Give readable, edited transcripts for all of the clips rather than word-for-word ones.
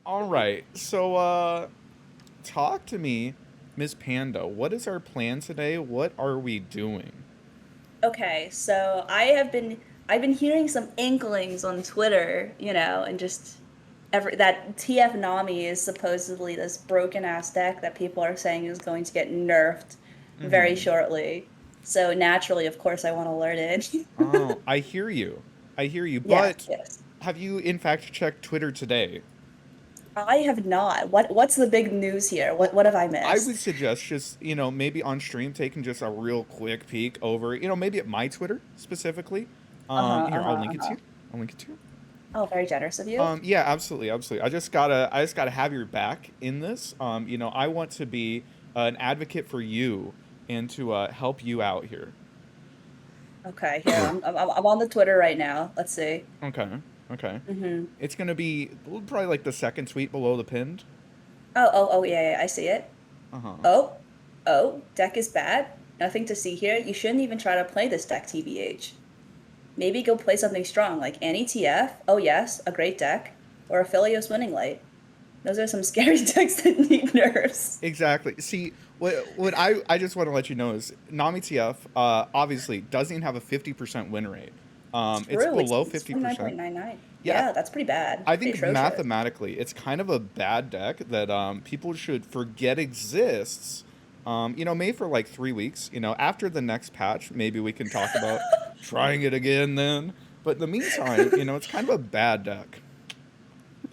All right. So, talk to me, Miss Panda. What is our plan today? What are we doing? Okay, so I've been hearing some inklings on Twitter, and just every that TF Nami is supposedly this broken ass deck that people are saying is going to get nerfed very Mm-hmm. shortly. So naturally, of course, I want to learn it. Oh, I hear you. I hear you. Yes, But yes. have you, in fact, checked Twitter today? I have not. What's the big news here? What have I I would missed? suggest just, maybe on stream taking just a real quick peek over, maybe at my Twitter specifically. Uh-huh, Here, I'll uh-huh, link it to uh-huh. you. I'll link it to you. Oh, very generous of you. Yeah, absolutely, absolutely. I just gotta have your back in this. I want to be an advocate for you and to help you out here. Okay, here I'm on the Twitter right now. Let's see. Okay, okay. Mm-hmm. It's gonna be probably like the second tweet below the pinned. Oh, yeah, yeah, I see it. Uh huh. Oh, oh, deck is bad. Nothing to see here. You shouldn't even try to play this deck, TBH. Maybe go play something strong like any TF. Oh yes, a great deck. Or a Philios Winning Light. Those are some scary decks that need nerfs. Exactly. See, what I just want to let you know is Nami TF obviously doesn't even have a 50% win rate. It's True, below it's 50%. 29.99. Yeah, Yeah, that's pretty bad. I Pretty think atrocious. mathematically, it's kind of a bad deck that people should forget exists. Maybe for like 3 weeks. After the next patch, maybe we can talk about trying it again then. But in the meantime, it's kind of a bad deck.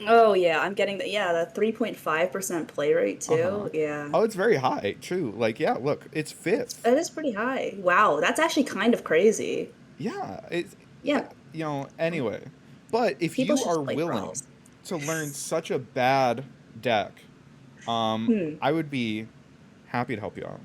Oh yeah, I'm getting the 3.5% play rate Uh huh. too. Yeah. Oh, it's very high too. Like, yeah, look, it's fifth. That is pretty high. Wow, that's actually kind of crazy. Yeah, it's yeah. Yeah, Anyway, but if people you should are just play willing Thralls. to learn such a bad deck, Hmm. I would be happy to help you out.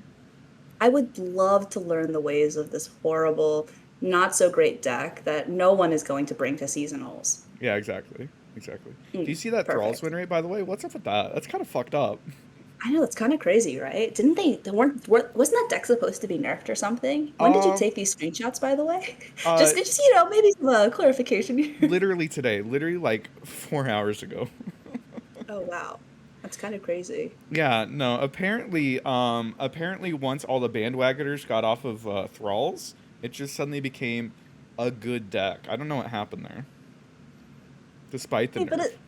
I would love to learn the ways of this horrible, not so great deck that no one is going to bring to seasonals. Yeah, exactly. Exactly. Do you Mm, see that Thrall's perfect. win rate, by the way? What's up with that? That's kind of fucked up. I know it's kind of crazy, right? Didn't they wasn't that deck supposed to be nerfed or something? When did you Um, take these screenshots, by the way? uh, Just maybe some clarification here. literally today, literally like 4 hours ago. Oh wow, that's kind of crazy. Yeah, no, apparently once all the bandwagoners got off of Thralls, it just suddenly became a good deck. I don't know what happened there, despite the Hey, but nerf. it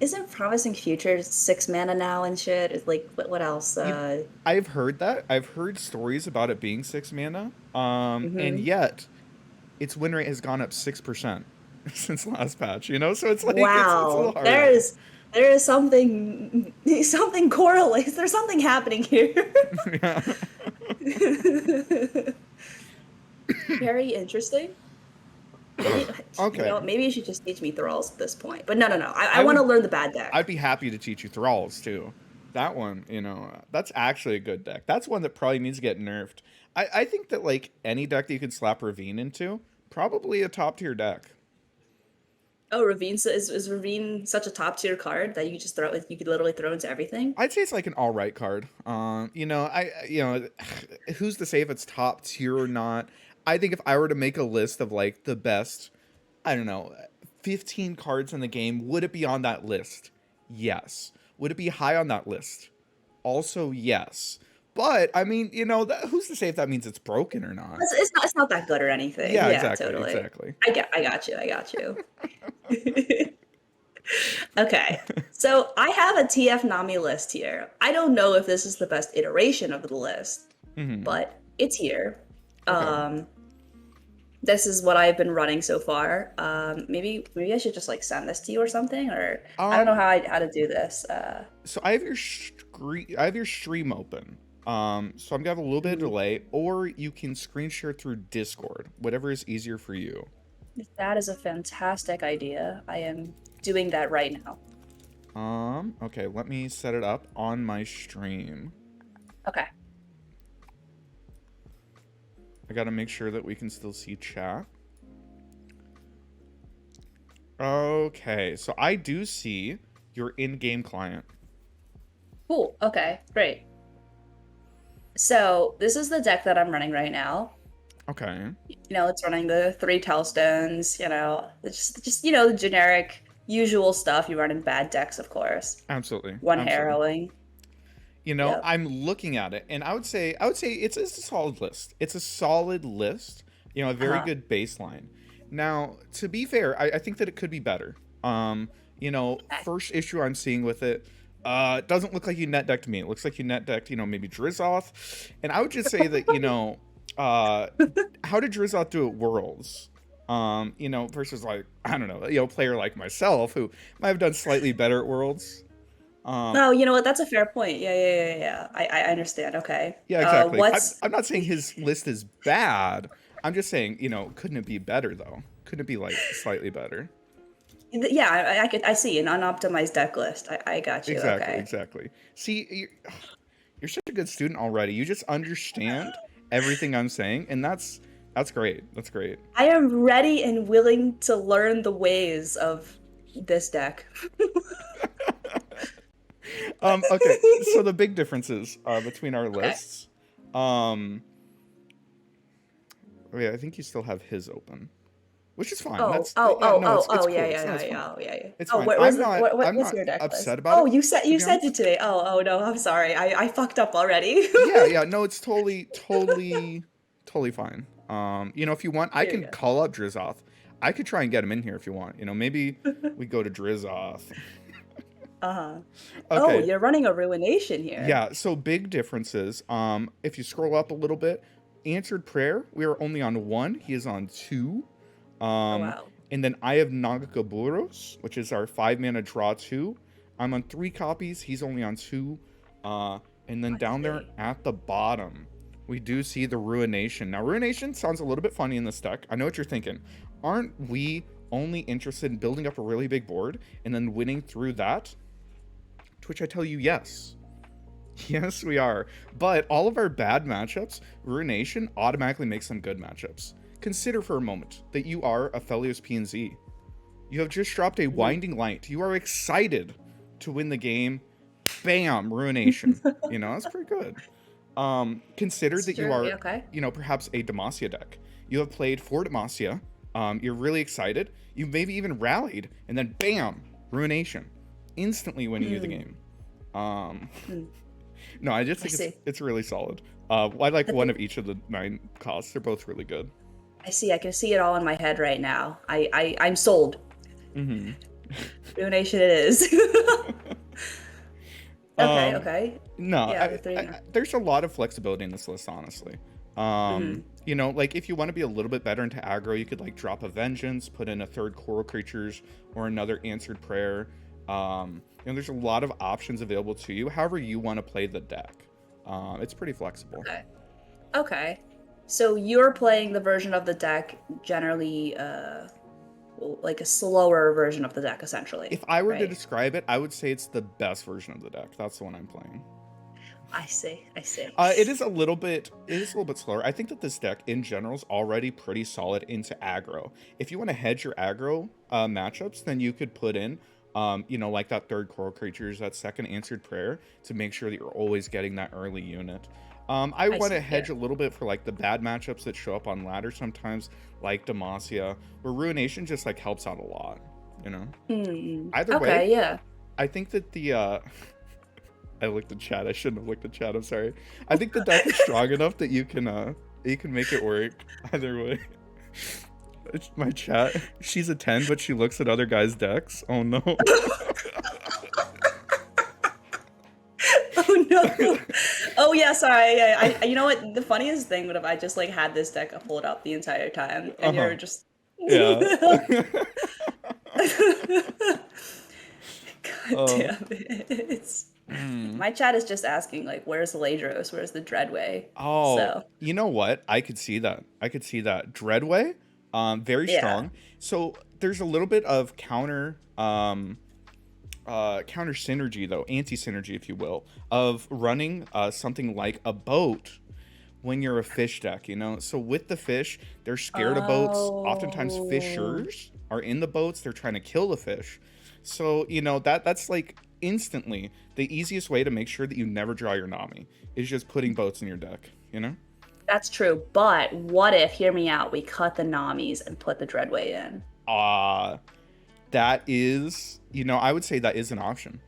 isn't Promising Future 6 mana now and shit. It's like what else? You, I've heard that. I've heard stories about it being 6 mana. And Mhm. yet its win rate has gone up 6% since last patch. So it's like it's a little Wow, harder. there is something something correlates. There's something happening here. Yeah. Very interesting. Maybe Okay. maybe you should just teach me thralls at this point. But no, no, no. I I want to would learn the bad I'd deck. be happy to teach you Thralls too. That one, that's actually a good deck. That's one that probably needs to get nerfed. I think that like any deck that you can slap Ravine into, probably a top tier deck. Oh, is Ravine such a top tier card that you could literally throw into everything? I'd say it's like an all right card. Who's to say if it's top tier or not? I think if I were to make a list of like the best, I don't know, 15 cards in the game, would it be on that list? Yes. Would it be high on that list? Also, yes. But I mean, who's to say if that means it's broken or not? It's not that good or anything. Yeah, Yeah, exactly, totally. exactly. I got you. I got you. Okay. So I have a TF Nami list here. I don't know if this is the best iteration of the list, Hmm. but it's here. Okay. Um, this is what I've been running so far. Maybe I should just like send this to you or something, or I don't know Um. how to do this. So I have your stream open. So I'm gonna have a little bit of Mhm. delay, or you can screen share through Discord, whatever is easier for you. That is a fantastic idea. I am doing that right now. Okay, let me set it up on my stream. Okay. I gotta make sure that we can still see chat. Okay, so I do see your in-game client. Cool. Okay. Great. So this is the deck that I'm running right now. Okay. It's running the three Tellstones. It's just the generic Usual stuff you run in bad decks, of course. Absolutely, One absolutely. harrowing. You know, Yep. I'm looking at it, and I would say it's a solid list. It's a solid list. You know, a very Uh-huh. good baseline. Now, to be fair, I think that it could be better. You know, Okay. first issue I'm seeing with it, it doesn't look like you net decked me. It looks like you net decked, you know, maybe Drizzoth, and I would just say that, you know, uh, how did Drizzoth do at Worlds? You know, versus like I don't know, you know, a player like myself who might have done slightly better at Worlds. Um, No, you know what? That's a fair point. Yeah. I understand. Okay. Yeah, exactly. I'm, What's I'm not saying his list is bad. I'm just saying, you know, couldn't it be better though? Couldn't it be like slightly better? yeah, I see an unoptimized deck list. I got you. Exactly, Okay. exactly. See, you're such a good student already. You just understand everything I'm saying, and that's great. That's great. I am ready and willing to learn the ways of this deck. Okay, so the big differences between our Okay. lists. Um, oh yeah, I think you still have his open, which is fine. Oh, That's oh, yeah, oh, no, oh, it's oh, yeah, cool. yeah, No, yeah, it's fine. yeah, oh, yeah, yeah. It's Oh, fine. where, I'm where's the not I'm what's not your deck upset list? about Oh, it, to you be sent it honest. to me. Oh no, I'm sorry. I fucked up already. Yeah, yeah, no, it's totally fine. You know, if you want, I Here we can go. call up Drizzoth. I could try and get him in here if you want. You know, maybe we go to Drizzoth. Uh-huh. Oh, Okay, you're running a ruination here. yeah. So big differences. If you scroll up a little bit, answered prayer. We are only on one. He is on two. Oh Um, wow. and then I have Nagakaburos, which is our 5 mana draw two. I'm on three copies. He's only on two. Uh, and then I down there see. at the bottom, we do see the Ruination. Now, Ruination sounds a little bit funny in this deck. I know what you're thinking. Aren't we only interested in building up a really big board and then winning through that? To which I tell you, yes. Yes, we are. But all of our bad matchups, Ruination automatically makes them good matchups. Consider for a moment that you are a Aphelios PNZ. You have just dropped a Mhm. Winding Light. You are excited to win the game. Bam, Ruination. You know, that's pretty good. Consider It's that you true. are, Yeah, okay. you know, perhaps a Demacia deck. You have played 4 Demacia. You're really excited. You maybe even rallied, and then bam, Ruination, instantly winning you the Mm, game. Um, mm. no, I just I think see. it's really solid. I like The one thing of each of the 9 costs. They're both really good. I see. I can see it all in my head right now. I'm sold. Hmm. Ruination it is. Okay, Um, okay. no, Yeah, the three. there's a lot of flexibility in this list, honestly. Mm-hmm. You know, like if you want to be a little bit better into aggro, you could like drop a vengeance, put in a third coral creatures or another answered prayer. You know, there's a lot of options available to you. However, you want to play the deck. It's pretty flexible. Okay. Okay. So you're playing the version of the deck generally, like a slower version of the deck, essentially, If I were to right? describe it, I would say it's the best version of the deck. That's the one I'm playing. I see. I see. It is a little bit slower. I think that this deck in general is already pretty solid into aggro. If you want to hedge your aggro matchups, then you could put in, you know, like that third coral creatures, that second answered prayer to make sure that you're always getting that early unit. I I want to see. Yeah. hedge a little bit for like the bad matchups that show up on ladder sometimes, like Demacia, where Ruination just like helps out a lot. You know. Mm. Either way, Okay. Yeah. I think that the I looked at chat. I shouldn't have looked at chat. I'm sorry. I think the deck is strong enough that you can make it work either way. My chat. She's a 10, but she looks at other guys' decks. Oh no. Oh no. Oh yeah. Sorry. Yeah. You know what? The funniest thing would have I just like had this deck pulled up the entire time, and Uh-huh. you're just. Yeah. God uh, damn it. mm. My chat is just asking, like, where's the Ladros? Where's the Dreadway? Oh, So, you know what? I could see that. I could see that. Dreadway, very yeah. strong. So there's a little bit of counter synergy though, anti synergy if you will, of running something like a boat when you're a fish deck, you know. So with the fish, they're scared of boats. Oftentimes Oh. fishers are in the boats, they're trying to kill the fish. So, you know, that's like instantly the easiest way to make sure that you never draw your Nami is just putting boats in your deck, you know? That's true. But what if, hear me out, we cut the Namis and put the Dreadway in? Ah, That is, I would say that is an option.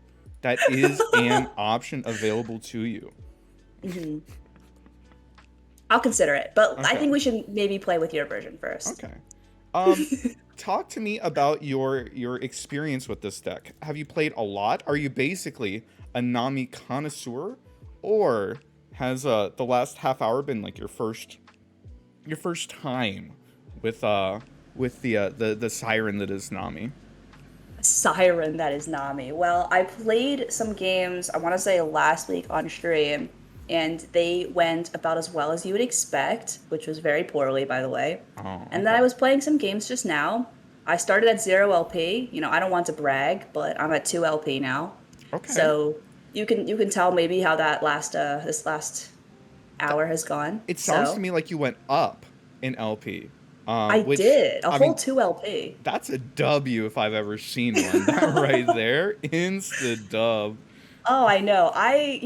That is an option available to you. Hmm. I'll consider it, but I Okay. think we should maybe play with your version first. Okay. Um, Talk to me about your experience with this deck. Have you played a lot? Are you basically a Nami connoisseur, or has the last half hour been like your first time with the siren that is Nami? Siren, that is Nami. Well, I played some games, I want to say last week on stream, and they went about as well as you would expect, which was very poorly, by the way. Oh, And then okay. I was playing some games just now. I started at 0 LP. I don't want to brag, but I'm at 2 LP now. Okay. So you can tell maybe how that this last Th- hour has gone. It sounds to So me like you went up in LP, I which did a I whole mean 2 LP. that's a W if I've ever seen one. That right there, insta dub. Oh, I know. I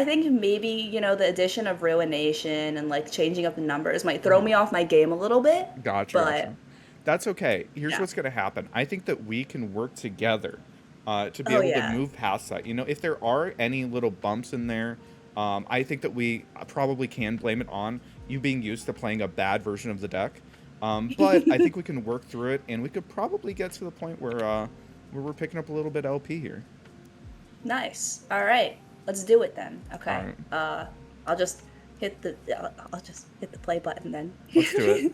think maybe, the addition of Ruination and like changing up the numbers might throw me off my game a little bit, Gotcha, but gotcha. That's okay. Here's yeah. what's going to happen. I think that we can work together to be Oh able to yeah. move past that. If there are any little bumps in there, I think that we probably can blame it on you being used to playing a bad version of the deck. But I think we can work through it, and we could probably get to the point where we're picking up a little bit LP here. Nice. All right. Let's do it then. All Okay. right, I'll just I'll just hit the play button then. let's do it.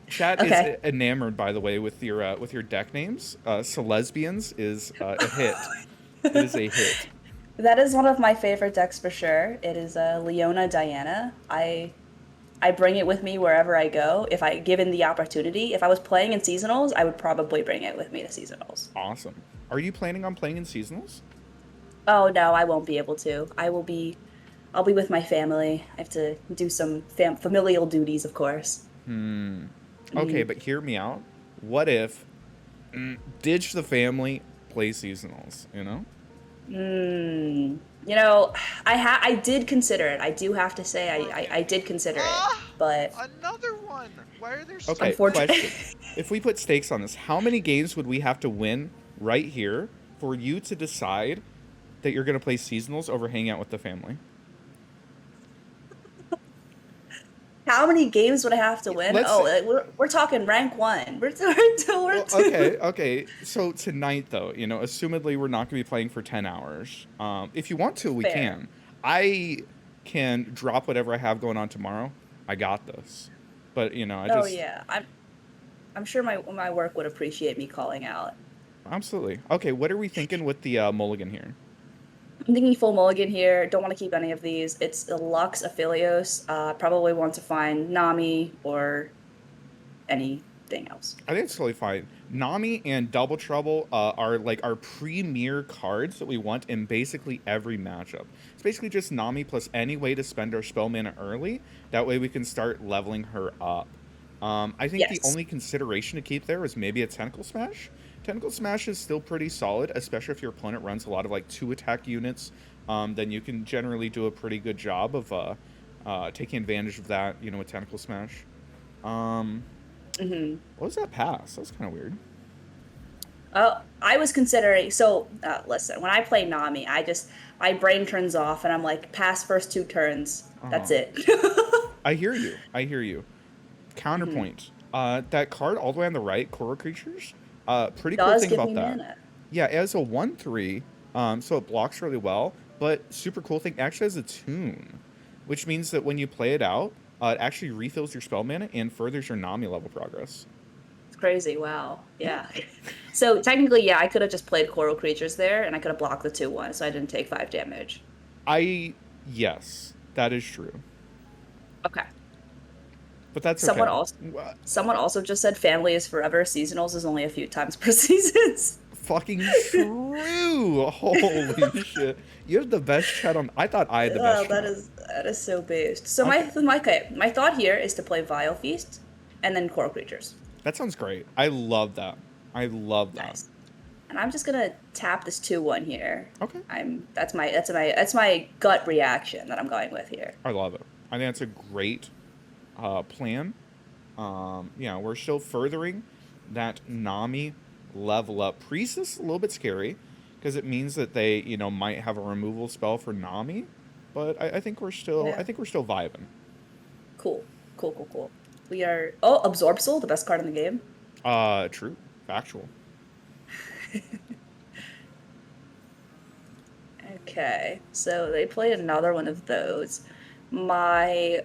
Chat is Okay. enamored, by the way, with your deck names. Celesbians is a hit. It is a hit. That is one of my favorite decks for sure. It is Leona Diana. I bring it with me wherever I go. If I given the opportunity, if I was playing in seasonals, I would probably bring it with me to seasonals. Awesome. Are you planning on playing in seasonals? Oh no, I won't be able to. I'll be with my family. I have to do some familial duties, of course. Okay, but hear me out. What if ditch the family, play seasonals? Mm, I did consider it. I do have to say I did consider it, Ah! but Another one! Why are there so Okay, unfortunately, question. If we put stakes on this, how many games would we have to win right here for you to decide that you're going to play seasonals over hanging out with the family? how many games would I have to win? Let's Oh, say, we're talking rank one. We're well, two. okay. So tonight, though, assumedly we're not going to be playing for 10 hours. If you want to, we Fair. can. I can drop whatever I have going on tomorrow. I got this. But, I Oh just, yeah, I'm sure my work would appreciate me calling out. absolutely. Okay, what are we thinking with the mulligan here? I'm thinking full mulligan here. Don't want to keep any of these. It's the Lux Aphelios. Probably want to find Nami or anything else. I think it's totally fine. Nami and Double Trouble are like our premier cards that we want in basically every matchup. It's basically just Nami plus any way to spend our spell mana early. That way we can start leveling her up. I think the Yes. only consideration to keep there is maybe a Tentacle Smash. Tentacle Smash is still pretty solid, especially if your opponent runs a lot of like 2 attack units. Then you can generally do a pretty good job of taking advantage of that, with Tentacle Smash. Um, Hmm. what was that pass? That was kind of weird. Oh, I was considering. So, listen, when I play Nami, my brain turns off and I'm like, pass first 2 turns. That's Uh-huh. it. I hear you. I hear you. Hmm. Counterpoint. That card all the way on the right, Coral Creatures. Pretty cool Does thing give about me that. mana. Yeah, it has a 1/3, so it blocks really well. But super cool thing, actually has a tune, which means that when you play it out, it actually refills your spell mana and furthers your Nami level progress. It's crazy. Wow. Yeah. Yeah. So technically, yeah, I could have just played Coral Creatures there, and I could have blocked the 2/1, so I didn't take 5 damage. Yes, that is true. Okay. But that's Someone okay. also Wha- someone also just said family is forever. Seasonals is only a few times per seasons. Fucking true. Holy shit. You have the best chat on. I thought I had the best Oh, chat. that is so based. So Okay. my thought here is to play Vile Feast, and then Coral Creatures. That sounds great. I love that. I love that. Nice. And I'm just gonna tap this 2/1 here. Okay. That's my gut reaction that I'm going with here. I love it. I think that's a great plan. We're still furthering that Nami level up. Priest is a little bit scary because it means that they, might have a removal spell for Nami, but I think we're still, Yeah. vibing. Cool. Cool. We are... Oh, Absorb Soul, the best card in the game. True. Factual. Okay, so they played another one of those. My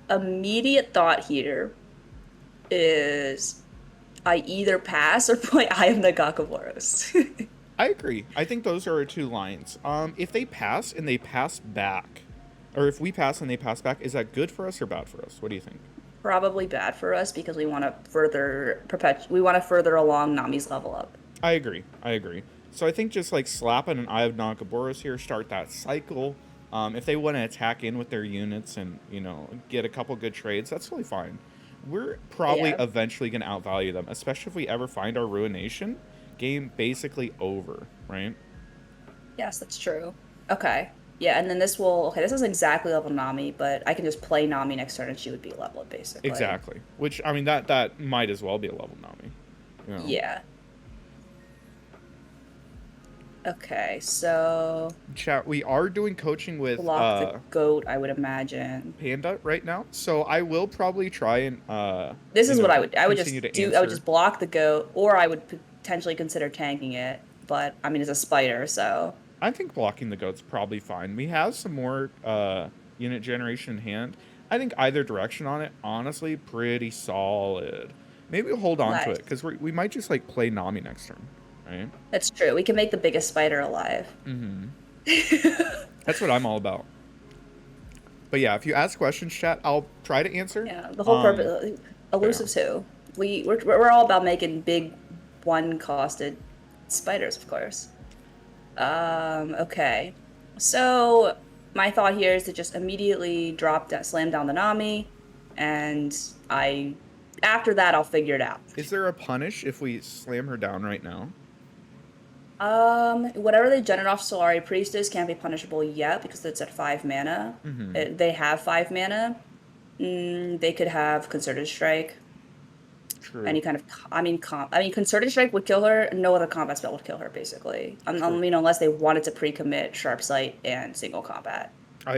immediate thought here is I either pass or play Eye of Nagakaboros. I agree. I think those are our two lines. If they pass and they pass back, or if we pass and they pass back, is that good for us or bad for us? What do you think? Probably bad for us because we want to further along Nami's level up. I agree. So I think just like slapping an Eye of Nakaboros here, start that cycle. If they want to attack in with their units and, get a couple good trades, that's totally fine. We're probably eventually going to outvalue them, especially if we ever find our Ruination. Game basically over, right? Yes, that's true. Okay. Yeah, and then this doesn't exactly level Nami, but I can just play Nami next turn and she would be leveled, basically. Exactly. Which, I mean, that might as well be a level Nami. Yeah. Okay, so... Chat, we are doing coaching with Block the goat, I would imagine. Panda right now, so I will probably try and this is what I would just block the goat, or I would potentially consider tanking it, but I mean it's a spider, so I think blocking the goat's probably fine. We have some more unit generation in hand. I think either direction on it, honestly, pretty solid. Maybe we'll hold on to it because we might just like play Nami next turn. Right? That's true. We can make the biggest spider alive. Mm-hmm. That's what I'm all about. But yeah, if you ask questions, chat, I'll try to answer. Yeah, the whole purpose. Elusive too. We're all about making big, one-costed spiders, of course. Okay. So my thought here is to just immediately slam down the Nami, and after that I'll figure it out. Is there a punish if we slam her down right now? Whatever they generate off Solari Priestess can't be punishable yet because it's at 5 mana. Mm-hmm. They have 5 mana. They could have Concerted Strike. True. Any kind of... Concerted Strike would kill her. No other combat spell would kill her, basically. Unless they wanted to pre-commit Sharp Sight and single combat. I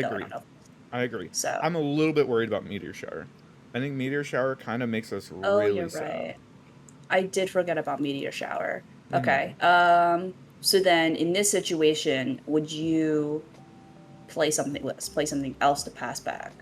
agree. So I'm a little bit worried about Meteor Shower. I think Meteor Shower kind of makes us really sad. Right. I did forget about Meteor Shower. Okay. So then, in this situation, would you play something else to pass back?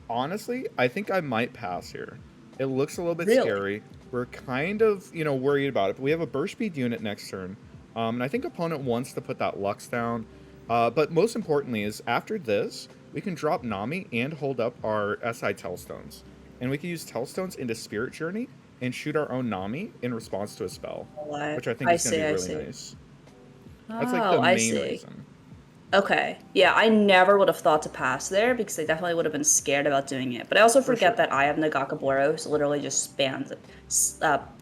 Honestly, I think I might pass here. It looks a little bit scary. We're kind of, worried about it. But we have a burst speed unit next turn. And I think opponent wants to put that Lux down. But most importantly is, after this, we can drop Nami and hold up our SI Tellstones. And we can use Tellstones into Spirit Journey and shoot our own Nami in response to a spell. Which I think is going to be really nice. That's like the main reason. Okay. Yeah, I never would have thought to pass there because I definitely would have been scared about doing it. But I also forget that I have Nagakaboros literally just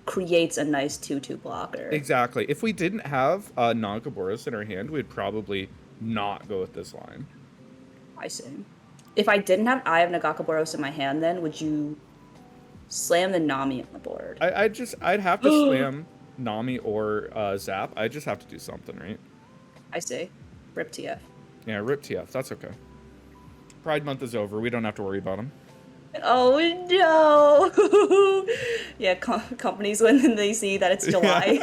creates a nice 2/2 blocker. Exactly. If we didn't have Nagakaboros in our hand, we'd probably not go with this line. I see. If I didn't have Eye of Nagakaboros in my hand, then would you slam the Nami on the board? I'd have to slam Nami or Zap. I just have to do something, right? I see. Rip TF. Yeah, rip TF. That's okay. Pride Month is over. We don't have to worry about them. Oh no! Yeah, companies when they see that it's July.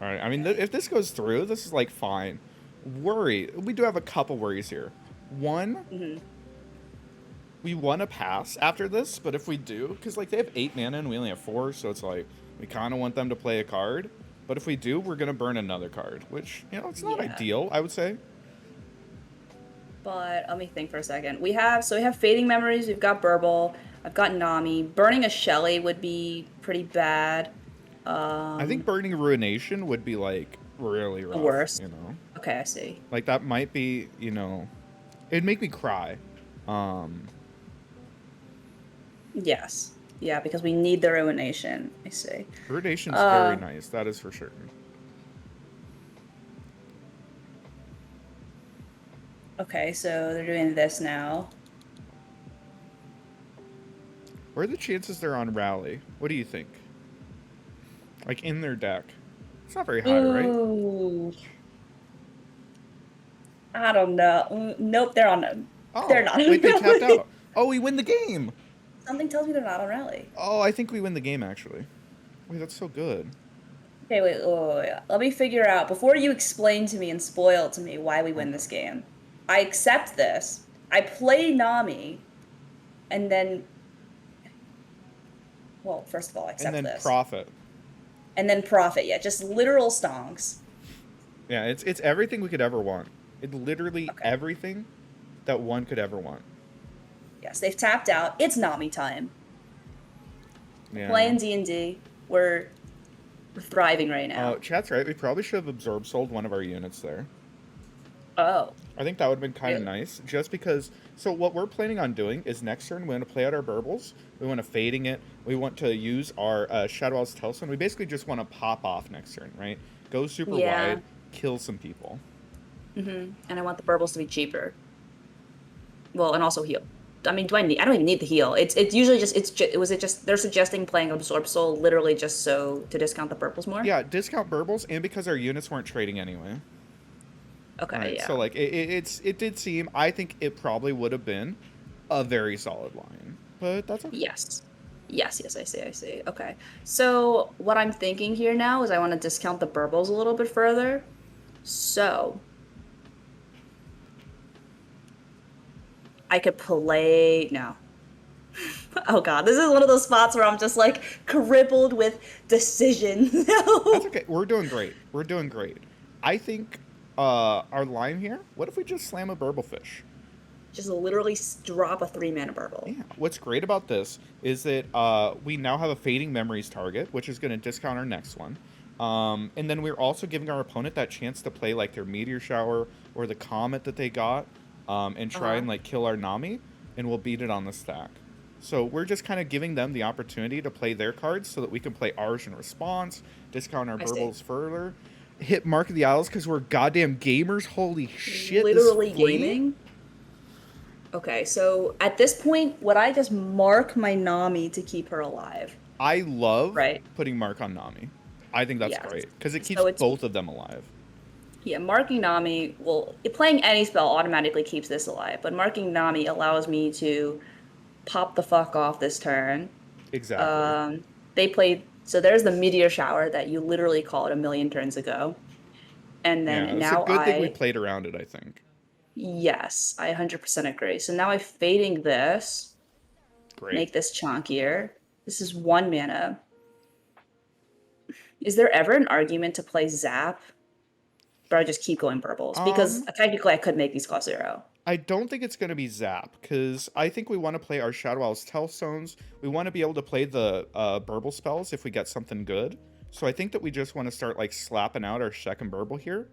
All right. I mean, if this goes through, this is like fine. We do have a couple worries here. One, we want to pass after this, but if we do, because like they have 8 mana and we only have 4, so it's like we kind of want them to play a card. But if we do, we're gonna burn another card, which it's not ideal, I would say. But let me think for a second. We have Fading Memories. We've got Burble. I've got Nami. Burning a Shelly would be pretty bad. I think burning Ruination would be like really rough. The worst. Okay, I see. Like that might be, it'd make me cry. Yes. Yeah, because we need the Ruination. I see. Ruination's very nice. That is for sure. Okay, so they're doing this now. What are the chances they're on rally? What do you think? Like in their deck? It's not very high, right? Ooh, I don't know. Nope, they're on. They're Oh, not on wait, they tapped rally. out. Oh, we win the game. Something tells me they're not on rally. Oh, I think we win the game actually. Wait, that's so good. Okay, wait. Let me figure out before you explain to me and spoil to me why we win Okay. this game. I accept this. I play Nami, and then, well, first of all, I And accept then this, profit. and then profit. Yeah, just literal stonks. Yeah, it's everything we could ever want. It's literally Okay. everything that one could ever want. Yes, they've tapped out. It's Nami time. Yeah. Playing D&D. We're thriving right now. Chat's right. We probably should have absorbed sold one of our units there. Oh, I think that would have been kind of really? nice, just because. So what we're planning on doing is next turn we want to play out our burbles. We want to fading it. We want to use our Shadow Owl's Telson. We basically just want to pop off next turn, right? Go super Yeah. wide, kill some people. And I want the burbles to be cheaper. Well, and also heal. I mean, do I need? I don't even need the heal. It's usually just was it just they're suggesting playing Absorb Soul literally just so to discount the purples more. Yeah, discount burbles, and because our units weren't trading anyway. Okay, Right. So yeah. like it did seem. I think it probably would have been a very solid line, but that's okay. Yes. Yes, I see. Okay. So what I'm thinking here now is I want to discount the burbles a little bit further. So I could play no. Oh god, this is one of those spots where I'm just like crippled with decision. That's No. okay. We're doing great. We're doing great. I think our line here. What if we just slam a burblefish? Just literally drop a 3 mana burble. Yeah. What's great about this is that we now have a fading memories target, which is going to discount our next one. And then we're also giving our opponent that chance to play like their meteor shower or the comet that they got, and try Uh-huh. and like kill our Nami, and we'll beat it on the stack. So we're just kind of giving them the opportunity to play their cards so that we can play ours in response, discount our I see. burbles further, hit Mark of the Isles because we're goddamn gamers. Holy shit, this Literally flea? gaming. Okay, so at this point, would I just mark my Nami to keep her alive? I love Right. putting Mark on Nami. I think that's Yes. great because it keeps So it's both of them alive. yeah, marking Nami, well, playing any spell automatically keeps this alive, but marking Nami allows me to pop the fuck off this turn. Exactly. They played, so there's the meteor shower that you literally called a million turns ago. And Yeah, then it's a now good thing we played around it, I think. yes, I 100% agree. So now I'm fading this, Great. make this chunkier. This is 1 mana. Is there ever an argument to play Zap? But I just keep going burbles because Um, technically I could make these cost 0. I don't think it's going to be Zap, because I think we want to play our Shadow Owl's Tellstones. We want to be able to play the Burble spells if we get something good. So I think that we just want to start, like, slapping out our second Burble here.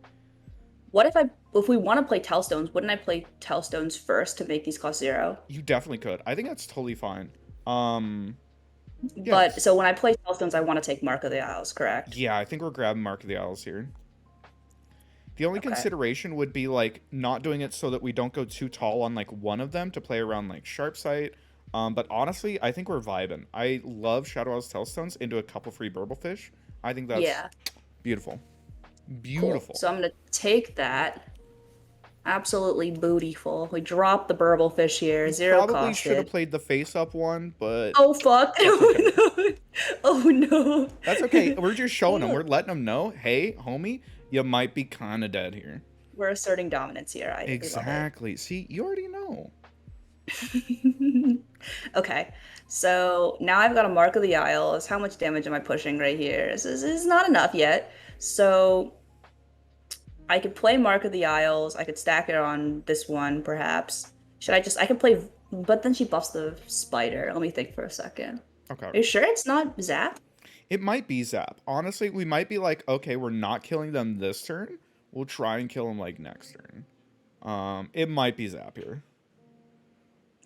What if we want to play Tellstones, wouldn't I play Tellstones first to make these cost 0? You definitely could. I think that's totally fine. But Yes. so when I play Tellstones, I want to take Mark of the Isles, correct? Yeah, I think we're grabbing Mark of the Owls here. The only Okay. consideration would be, like, not doing it so that we don't go too tall on, like, one of them to play around, like, Sharp Sight. But honestly, I think we're vibing. I love Shadow Owl's Tellstones into a couple free Burblefish. I think that's Yeah. beautiful. Cool. Beautiful. So I'm gonna take that. Absolutely bootyful. We drop the burble fish here. We 0 probably should have costed. played the face-up one, but Oh fuck! that's okay. Oh no! Oh no! That's okay. We're just showing them. We're letting them know, hey, homie, you might be kind of dead here. We're asserting dominance here. I Exactly. See, you already know. love it. Okay, so now I've got a Mark of the Isles. How much damage am I pushing right here? This is not enough yet. So I could play Mark of the Isles. I could stack it on this one, perhaps. Should I just? I could play, but then she buffs the spider. Let me think for a second. Okay. Are you sure it's not Zap? It might be Zap. Honestly, we might be like, okay, we're not killing them this turn. We'll try and kill them like next turn. It might be Zap here.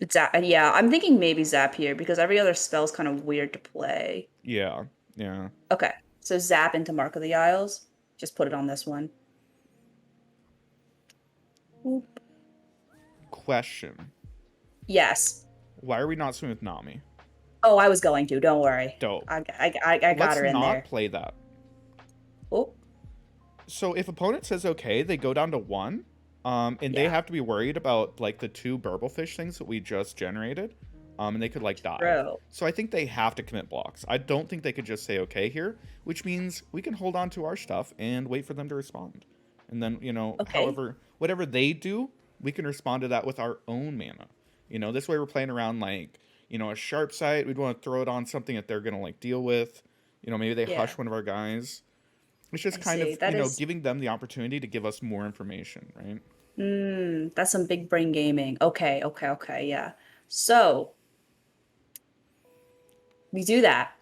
It's Zap. Yeah, I'm thinking maybe Zap here because every other spell's kind of weird to play. Yeah. Yeah. Okay, so Zap into Mark of the Isles. Just put it on this one. Oop. question. Yes. Why are we not swimming with Nami? Oh, I was going to. Don't worry. Dope. I got Let's her in not there. play that. Oh. So if opponent says okay, they go down to 1. And they Yeah. have to be worried about like the 2 burblefish things that we just generated. And they could like die. True. So I think they have to commit blocks. I don't think they could just say okay here, which means we can hold on to our stuff and wait for them to respond. And then, Okay. whatever they do, we can respond to that with our own mana. This way we're playing around like, a sharp sight. We'd want to throw it on something that they're going to like deal with. Maybe they Yeah. hush one of our guys. It's just I kind see. of, That is giving them the opportunity to give us more information, right? that's some big brain gaming. Okay, yeah. So we do that.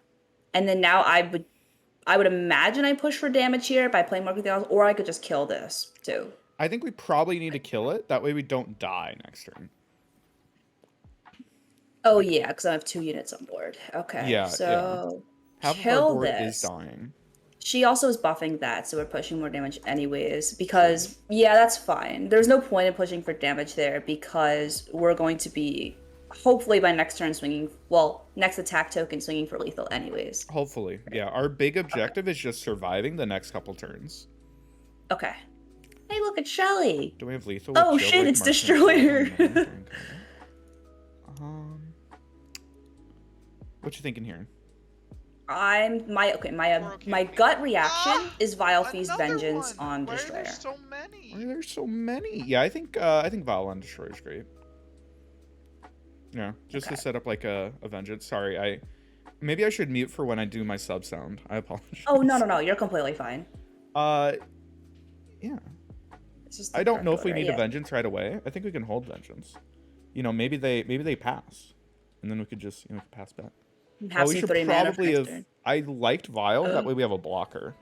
And then now I would imagine I push for damage here by playing more with the else, or I could just kill this too. I think we probably need to kill it. That way we don't die next turn. Oh yeah, because I have 2 units on board. Okay. Yeah, So Half of kill our board this. is dying. She also is buffing that, so we're pushing more damage anyways, because, yeah, that's fine. There's no point in pushing for damage there, because we're going to be, hopefully by next turn swinging, next attack token swinging for lethal anyways. Hopefully. Yeah, our big objective is just surviving the next couple turns. Okay. Hey, look at Shelly! Do we have lethal? Oh with shit, Jailbreak, it's Marksman, Destroyer! What you thinking here? My gut reaction is Vile Feast Another Vengeance one. on Why are Destroyer. there so many? Why are there so many? Yeah, I think Vile on Destroyer is great. Yeah, just to set up like a vengeance. Sorry, maybe I should mute for when I do my sub sound. I apologize. Oh no, you're completely fine. Yeah. It's just the I don't correct know if we order, need yeah. a vengeance right away. I think we can hold vengeance. Maybe they pass, and then we could just pass back. Have we some should 3 mana for probably next have. turn. I liked Vile. That way we have a blocker.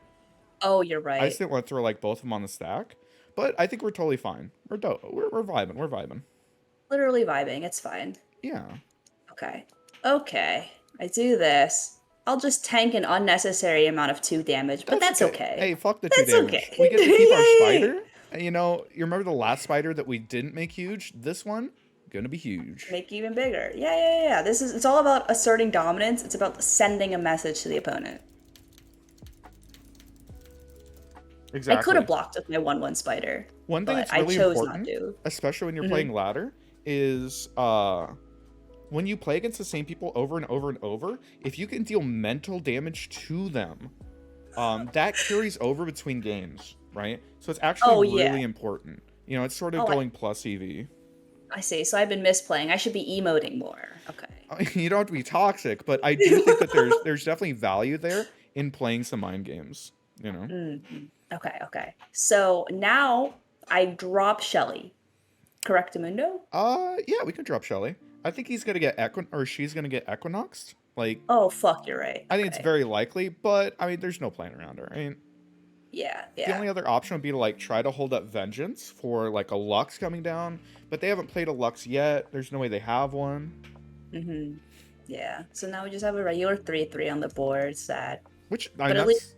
Oh, you're I right. just didn't want to throw like both of them on the stack, but I think we're totally fine. We're dope. We're vibing. We're vibing. Literally vibing, it's fine. Yeah. Okay. I do this. I'll just tank an unnecessary amount of 2 damage, but that's okay. Hey, fuck the 2 That's damage. okay. We get to keep our Yay! spider. And, you remember the last spider that we didn't make huge? This one gonna be huge. Make it even bigger. Yeah. It's all about asserting dominance. It's about sending a message to the opponent. Exactly. I could have blocked with my 1/1 spider. One thing but that's I really chose important, not to. especially when you're playing ladder, is when you play against the same people over and over and over, if you can deal mental damage to them, that carries over between games, right? So it's actually really important. It's sort of going plus EV. I see. So I've been misplaying. I should be emoting more. Okay. You don't have to be toxic, but I do think that there's definitely value there in playing some mind games. Okay. So now I drop Shelly. Correctamundo? Yeah, we can drop Shelly. I think he's gonna get she's gonna get Equinoxed. Like, Oh, fuck, you're right. I think it's very likely, but I mean, there's no playing around her. I mean, Yeah. the only other option would be to like try to hold up Vengeance for like a Lux coming down, but they haven't played a Lux yet. There's no way they have one. Yeah. So now we just have a regular 3/3 on the board. Sad. Which But at least,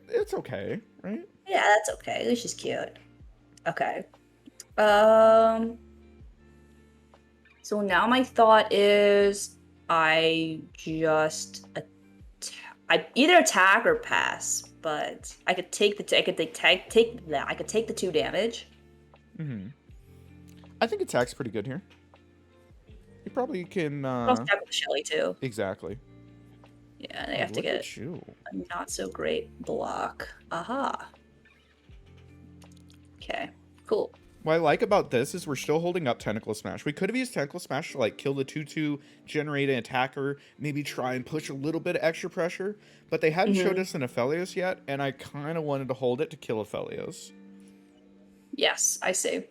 it's okay, right? yeah, that's okay. At least she's cute. Okay. So now my thought is I just I either attack or pass, but I could take the I could take the 2 damage. I think attack's pretty good here. You probably can. I'll attack with Shelly too. Exactly. Yeah, they have to Look get at you. a not so great block. Aha. Okay. Cool. What I like about this is we're still holding up Tentacle Smash. We could have used Tentacle Smash to like kill the 2/2, generate an attacker, maybe try and push a little bit of extra pressure, but they hadn't showed us an Aphelios yet, and I kind of wanted to hold it to kill Aphelios. Yes, I see.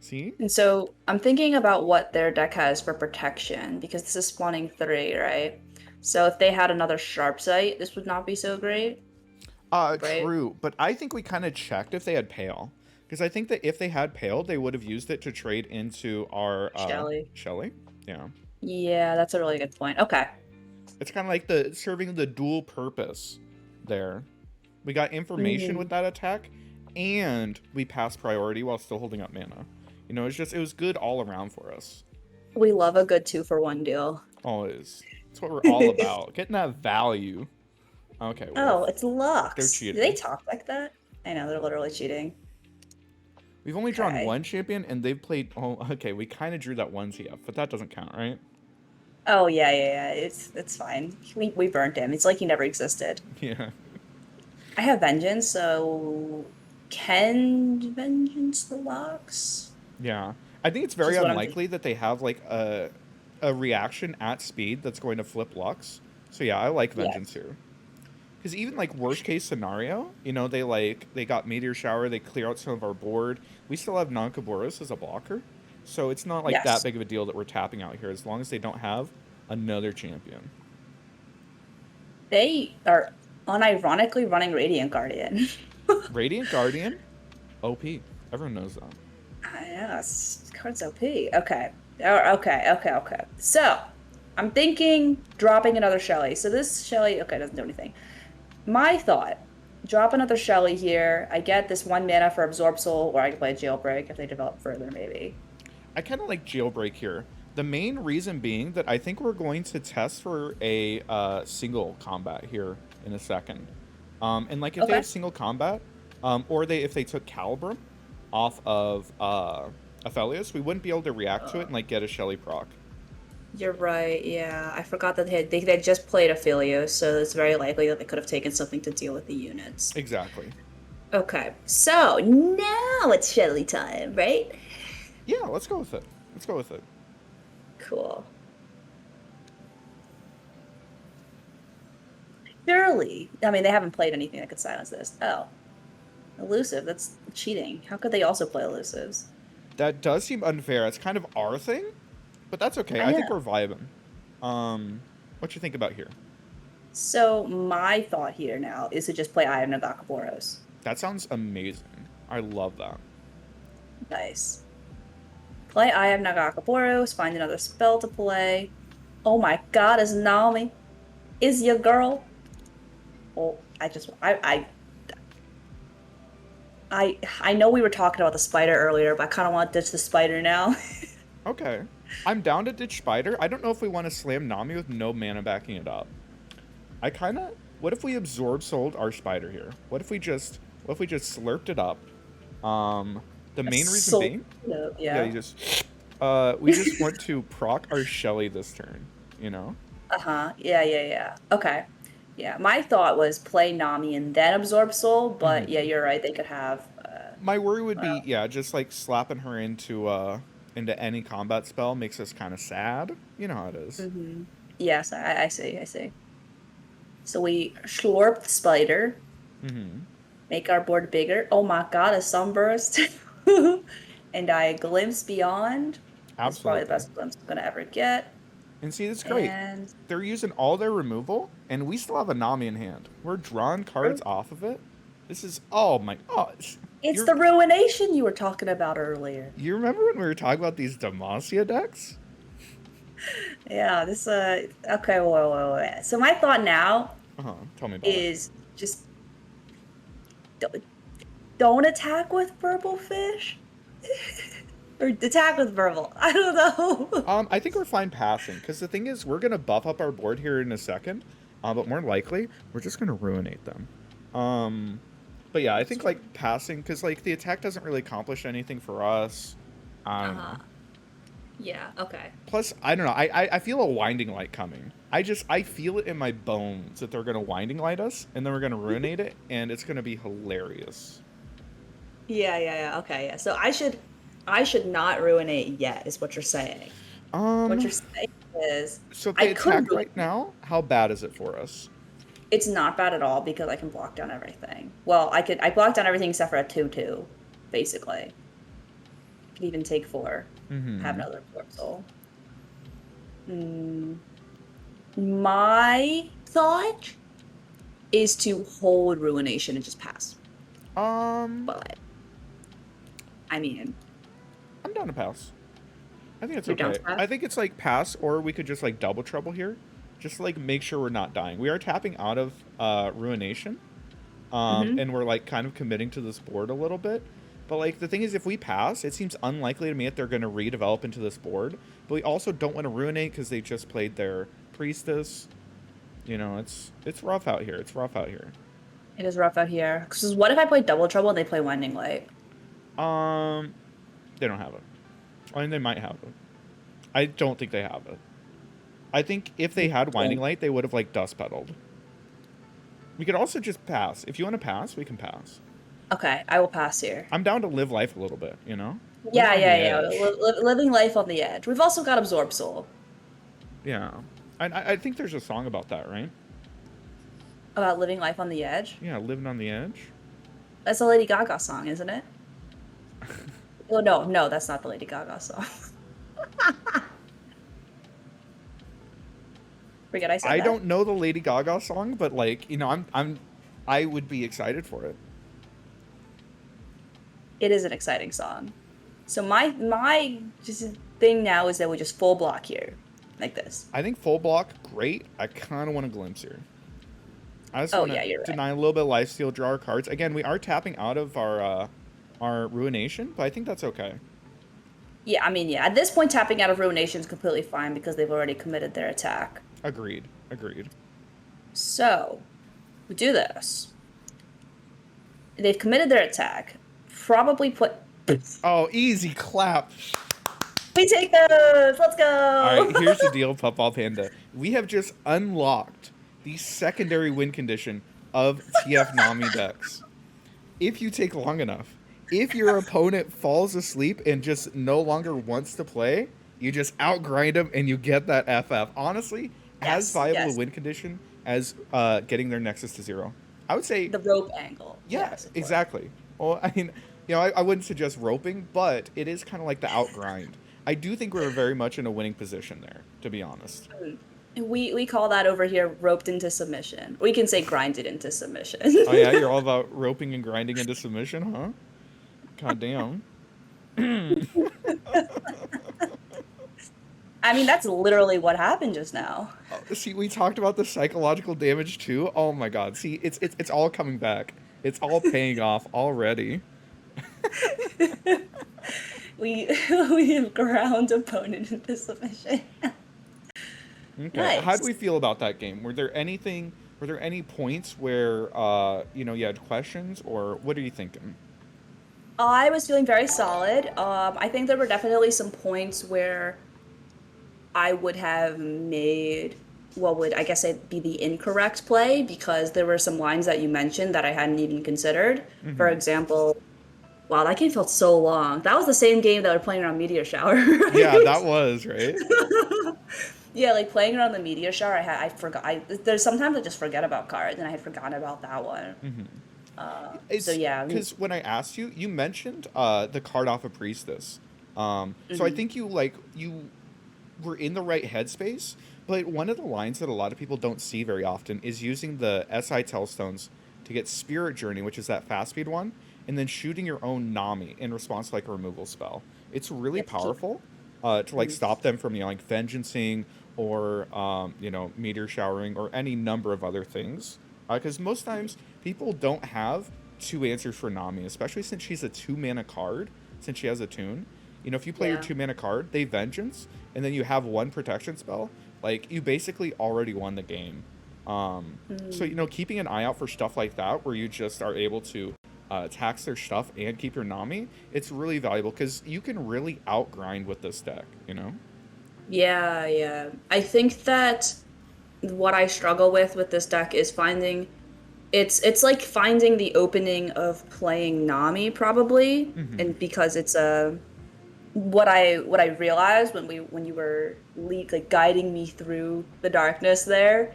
See? And so I'm thinking about what their deck has for protection, because this is spawning 3, right? So if they had another Sharp Sight, this would not be so great. Right? True, but I think we kind of checked if they had Pale. Because I think that if they had Pale, they would have used it to trade into our Shelly. Yeah. Yeah, that's a really good point. Okay. It's kind of like serving the dual purpose there. We got information with that attack, and we passed priority while still holding up mana. You know, it was good all around for us. We love a good 2-for-1 deal. Always. That's what we're all about. Getting that value. Okay, well, Oh, it's they're Lux. Do they cheating. talk like that? I know, they're literally cheating. We've only drawn Okay. one champion, and they've played... Oh, okay, we kind of drew that one TF, but that doesn't count, right? Oh, yeah. It's fine. We burnt him. It's like he never existed. Yeah. I have Vengeance, so can Vengeance the Lux? Yeah. I think it's Which very is what I'm unlikely that they have, like, a reaction at speed that's going to flip Lux. So, yeah, I like Yeah. Vengeance here. Because even, like, worst case scenario, you know, they got Meteor Shower, they clear out some of our board. We still have Nankaboros as a blocker. So it's not, like, that Yes. big of a deal that we're tapping out here, as long as they don't have another champion. They are unironically running Radiant Guardian. Radiant Guardian, OP. Everyone knows that. Yeah, this card's OP. Okay. Okay. So, I'm thinking dropping another Shelly. So this Shelly, okay, doesn't do anything. My thought, drop another Shelly here. I get this 1 mana for Absorb Soul, or I can play Jailbreak if they develop further, maybe. I kind of like Jailbreak here. The main reason being that I think we're going to test for a single combat here in a second. And like if they Okay. have single combat, or if they took Calibrum off of Aphelios, we wouldn't be able to react to it and like get a Shelly proc. You're right, yeah. I forgot that they had just played Aphelios, so it's very likely that they could have taken something to deal with the units. Exactly. Okay, so now it's Shelly time, right? Yeah, let's go with it. Let's go with it. Cool. Surely. I mean, they haven't played anything that could silence this. Oh. Elusive, that's cheating. How could they also play elusives? That does seem unfair. It's kind of our thing, but that's okay. I I think know. we're vibing. What you think about here? So my thought here now is to just play Eye of Nagakaboros. That sounds amazing. I love that. Nice. Play Eye of Nagakaboros, find another spell to play. Oh my god, is Nami? Is your girl? Oh, I know we were talking about the spider earlier, but I kind of want to ditch the spider now. Okay. I'm down to ditch Spider. I don't know if we want to slam Nami with no mana backing it up. What if we absorb sold our Spider here? What if we just slurped it up? The main reason being, Yeah. you just, we just want to proc our Shelly this turn, you know? Uh-huh. Yeah. Okay. Yeah, my thought was play Nami and then absorb soul, but yeah, you're right. They could have. My worry would be, just like slapping her into any combat spell makes us kind of sad. You know how it is. Yes, I see. So we slurp the spider, make our board bigger. Oh my god, a sunburst, and I glimpse beyond. That's probably Absolutely. the best glimpse I'm gonna ever get. And see, that's great. And They're using all their removal, and we still have a Nami in hand. We're drawing cards off of it. This is, oh my gosh. it's the ruination you were talking about earlier. You remember when we were talking about these Demacia decks? Yeah, this okay, wait. So my thought now Tell me about it. is just don't attack with purple fish. Or attack with verbal. I don't know. I think we're fine passing, because the thing is, we're going to buff up our board here in a second, but more likely, we're just going to ruinate them. But yeah, I think, like, passing, because, like, the attack doesn't really accomplish anything for us. I don't know. Yeah, okay. Plus, I don't know, I feel a Winding Light coming. I feel it in my bones that they're going to Winding Light us, and then we're going to ruinate it, and it's going to be hilarious. Yeah. Okay, yeah. So I should not ruinate yet, is what you're saying. What you're saying is So if they I could attack right now, how bad is it for us? it's not bad at all because I can block down everything. Well, I block down everything except for a 2/2, basically. I could even take 4. Have another Absorb Soul. My thought is to hold Ruination and just pass. But I mean, I'm down to pass. I think it's You're down okay. to pass? I think it's like pass, or we could just like double trouble here. Just like make sure we're not dying. We are tapping out of Ruination. And we're like kind of committing to this board a little bit. But like the thing is, if we pass, it seems unlikely to me that they're going to redevelop into this board. But we also don't want to ruinate because they just played their priestess. You know, it's rough out here. It's rough out here. It is rough out here. Because what if I play Double Trouble and they play Winding Light? They don't have it. I mean, they might have it. I don't think they have it. I think if they had Winding Light, they would have like dust pedaled. We could also just pass. If you want to pass, we can pass. Okay, I will pass here. I'm down to live life a little bit, you know? Yeah. Living life on the edge. We've also got Absorb Soul. Yeah. I think there's a song about that, right? About living life on the edge? Yeah, living on the edge. That's a Lady Gaga song, isn't it? Oh, no, that's not the Lady Gaga song. Forget I said that. I don't know the Lady Gaga song, but like, you know, I would be excited for it. It is an exciting song. So my just thing now is that we just full block here, like this. I think full block, great. I kind of want a glimpse here. I just want to deny a little bit of lifesteal, draw our cards. Again, we are tapping out of our Ruination, but I think that's okay. Yeah, I mean, yeah. At this point, tapping out of Ruination is completely fine because they've already committed their attack. Agreed. So, we do this. They've committed their attack. Probably put... Oh, easy clap. We take those! Let's go! All right, here's the deal, Puffball Panda. We have just unlocked the secondary win condition of TF Nami decks. If you take long enough, if your opponent falls asleep and just no longer wants to play, you just outgrind them and you get that FF. Honestly, as viable a win condition as getting their Nexus to 0. I would say... The rope angle. Yeah, exactly. Well, I mean, you know, I wouldn't suggest roping, but it is kind of like the outgrind. I do think we're very much in a winning position there, to be honest. We call that over here roped into submission. We can say grinded into submission. Oh yeah, you're all about roping and grinding into submission, huh? God damn. I mean, that's literally what happened just now. See, we talked about the psychological damage too. Oh my god. See, it's all coming back. It's all paying off already. we have ground opponent into submission. Okay. Nice. How do we feel about that game? Were there any points where you had questions, or what are you thinking? I was feeling very solid. I think there were definitely some points where I would have made what would, I guess, be the incorrect play, because there were some lines that you mentioned that I hadn't even considered. Mm-hmm. For example, wow, that game felt so long. That was the same game that we're playing around Meteor Shower, right? Yeah, that was, right? Yeah, like playing around the Meteor Shower, I forgot. There's sometimes I just forget about cards, and I had forgotten about that one. Mm-hmm. So yeah. Because when I asked you, you mentioned the card off of Priestess. So I think you were in the right headspace. But one of the lines that a lot of people don't see very often is using the SI Tellstones to get Spirit Journey, which is that fast speed one, and then shooting your own Nami in response to like a removal spell. It's really powerful to like stop them from like vengeancing or meteor showering or any number of other things. Because most times people don't have two answers for Nami, especially since she's a 2-mana card, since she has a tune. You know, if you play your 2-mana card, they vengeance, and then you have one protection spell. Like, you basically already won the game. So, keeping an eye out for stuff like that, where you just are able to tax their stuff and keep your Nami, it's really valuable, because you can really outgrind with this deck, you know? Yeah. I think that what I struggle with this deck is finding... It's like finding the opening of playing Nami, probably, and because it's what I realized when you were guiding me through the darkness there,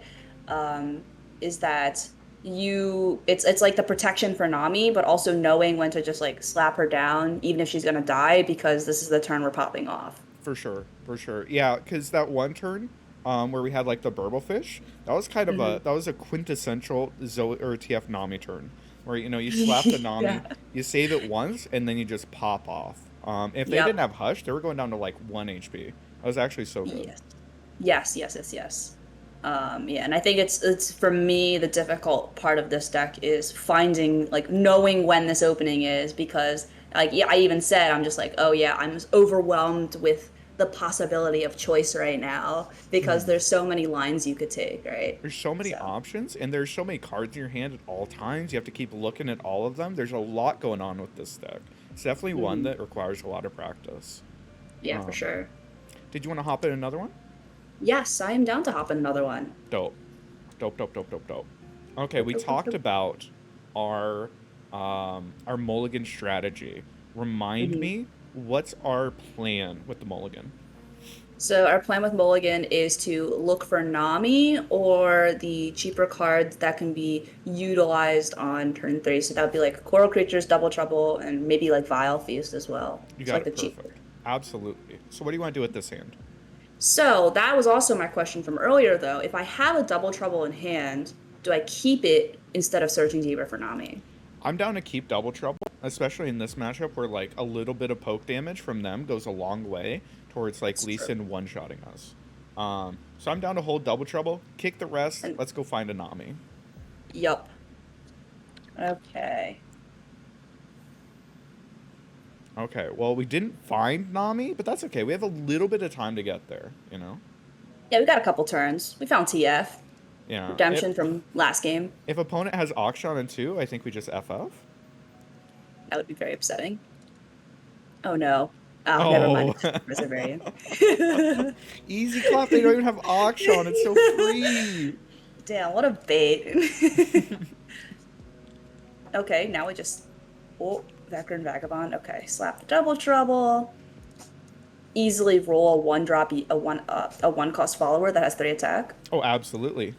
is that it's like the protection for Nami, but also knowing when to just like slap her down, even if she's gonna die, because this is the turn we're popping off. For sure. Yeah, because that one turn where we had like the Burblefish, that was kind of a quintessential Zoe or TF Nami turn, where you slap the Nami, you save it once, and then you just pop off. If they didn't have Hush, they were going down to like 1 HP. That was actually so good. Yes. And I think it's for me, the difficult part of this deck is finding, like, knowing when this opening is, because Like, yeah, I even said, I'm just like, oh yeah, I'm just overwhelmed with the possibility of choice right now because there's so many lines you could take, right? There's so many So, options, and there's so many cards in your hand at all times. You have to keep looking at all of them. There's a lot going on with this deck. It's definitely one mhm. that requires a lot of practice. Yeah, for Um, sure. did you want to hop in another one? Yes, I am down to hop in another one. Dope. Dope, dope, dope, dope, dope. Okay, Doop, we doop, doop, talked doop. about our our mulligan strategy. Remind Mhm. me, what's our plan with the mulligan? So our plan with Mulligan is to look for Nami or the cheaper cards that can be utilized on turn 3. So that would be like Coral Creatures, Double Trouble, and maybe like Vile Feast as well. You So got like it the cheaper. perfect. Absolutely. So what do you want to do with this hand? So that was also my question from earlier though. If I have a Double Trouble in hand, do I keep it instead of searching deeper for Nami? I'm down to keep double trouble, especially in this matchup where like a little bit of poke damage from them goes a long way towards like That's Lee true. Sin one-shotting us. So I'm down to hold double trouble, kick the rest. And Let's go find a Nami. yup. Okay. Okay, well we didn't find Nami, but that's okay. We have a little bit of time to get there, you know. Yeah, we got a couple turns. We found TF. Yeah. If Redemption from last game. if opponent has Auction on 2, I think we just FF. That would be very upsetting. Oh no. Oh, never mind. Oh, It's just Reservarian. easy clap. They don't even have Auction. It's so free. Damn, what a bait. Okay, now we just... Oh, Vagrant Vagabond. Okay, slap the Double Trouble. Easily roll a one cost follower that has 3 attack. Oh, absolutely.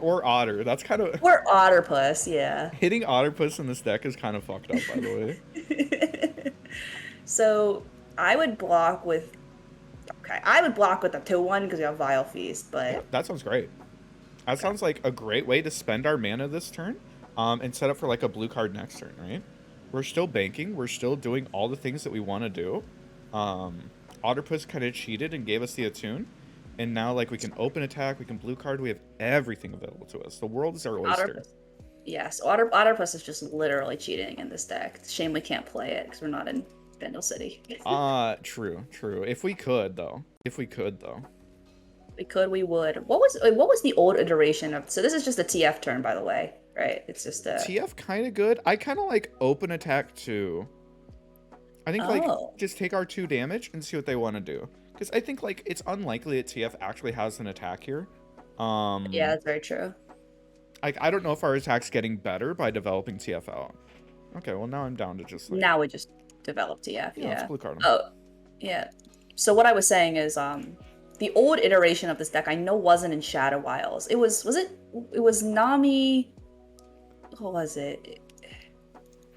Or Otter. That's kind of Or Otterpuss, yeah. hitting Otterpuss in this deck is kind of fucked up, by the way. So I would block with... Okay, I would block with the 2-1 because we have Vile Feast, Yeah, but... that sounds great. That sounds like a great way to spend our mana this turn, and set up for like a blue card next turn, right? We're still banking. We're still doing all the things that we want to do. Otterpuss kind of cheated and gave us the attune, and now like we can open attack, we can blue card. We have everything available to us. The world is our oyster. Otterpuss. Yes, Otterpuss is just literally cheating in this deck. Shame we can't play it because we're not in Vandal City. True, true. If we could though. We could, we would. What was the old iteration of? So this is just a TF turn, by the way, right? It's just a. TF kind of good. I kind of like open attack too. I think like Oh, just take our 2 damage and see what they want to do. Because I think like it's unlikely that TF actually has an attack here. yeah, that's very true. Like I don't know if our attack's getting better by developing TF out. Okay, well now I'm down to just like Now we just develop TF. yeah, let's Yeah. blue card 'em. Oh, yeah. So what I was saying is, the old iteration of this deck I know wasn't in Shadow Isles. It was it? It was Nami. What was it?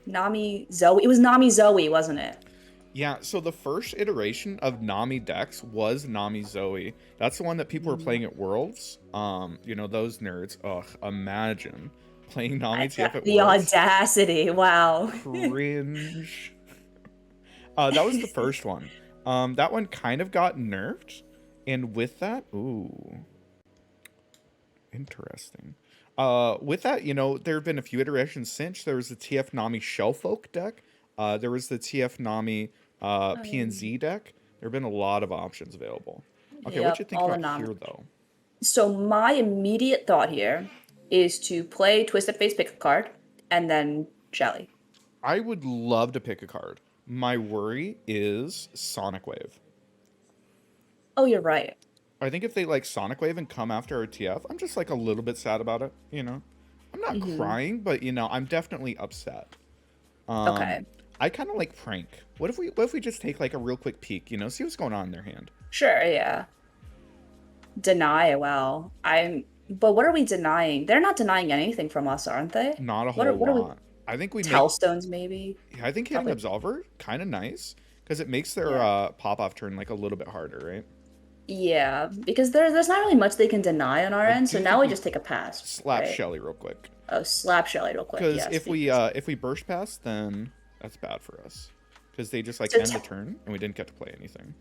Nami Zoe. It was Nami Zoe, wasn't it? Yeah, so the first iteration of Nami decks was Nami Zoe. That's the one that people were playing at Worlds. Those nerds. Ugh, imagine playing Nami TF at The Worlds. audacity! Wow. Cringe. That was the first one. That one kind of got nerfed, and with that, ooh, interesting. With that, there have been a few iterations since. There was the TF Nami Shellfolk deck. There was the TF Nami PNZ deck. There have been a lot of options available. Okay, what you Yep, think all the about Nami. here, though? So my immediate thought here is to play Twisted Face, pick a card, and then Jelly. I would love to pick a card. My worry is Sonic Wave. Oh, you're right. I think if they like Sonic Wave and come after our TF, I'm just like a little bit sad about it, I'm not crying, but I'm definitely upset. Okay. I kind of like prank. What if we just take like a real quick peek, see what's going on in their hand? Sure, yeah. Deny, well. But what are we denying? They're not denying anything from us, aren't they? Not a What are whole we? lot. I think we make Tellstones, maybe? I think hitting Probably. Absolver kind of nice because it makes their Yeah. pop off turn like a little bit harder, right? Yeah, because there's not really much they can deny on our I end, so do now think we we just take a pass. Slap Right? Shelly real quick. Oh, slap Shelly real quick. Because Yes, if we burst past, then that's bad for us. Because they just like So end the turn and we didn't get to play anything.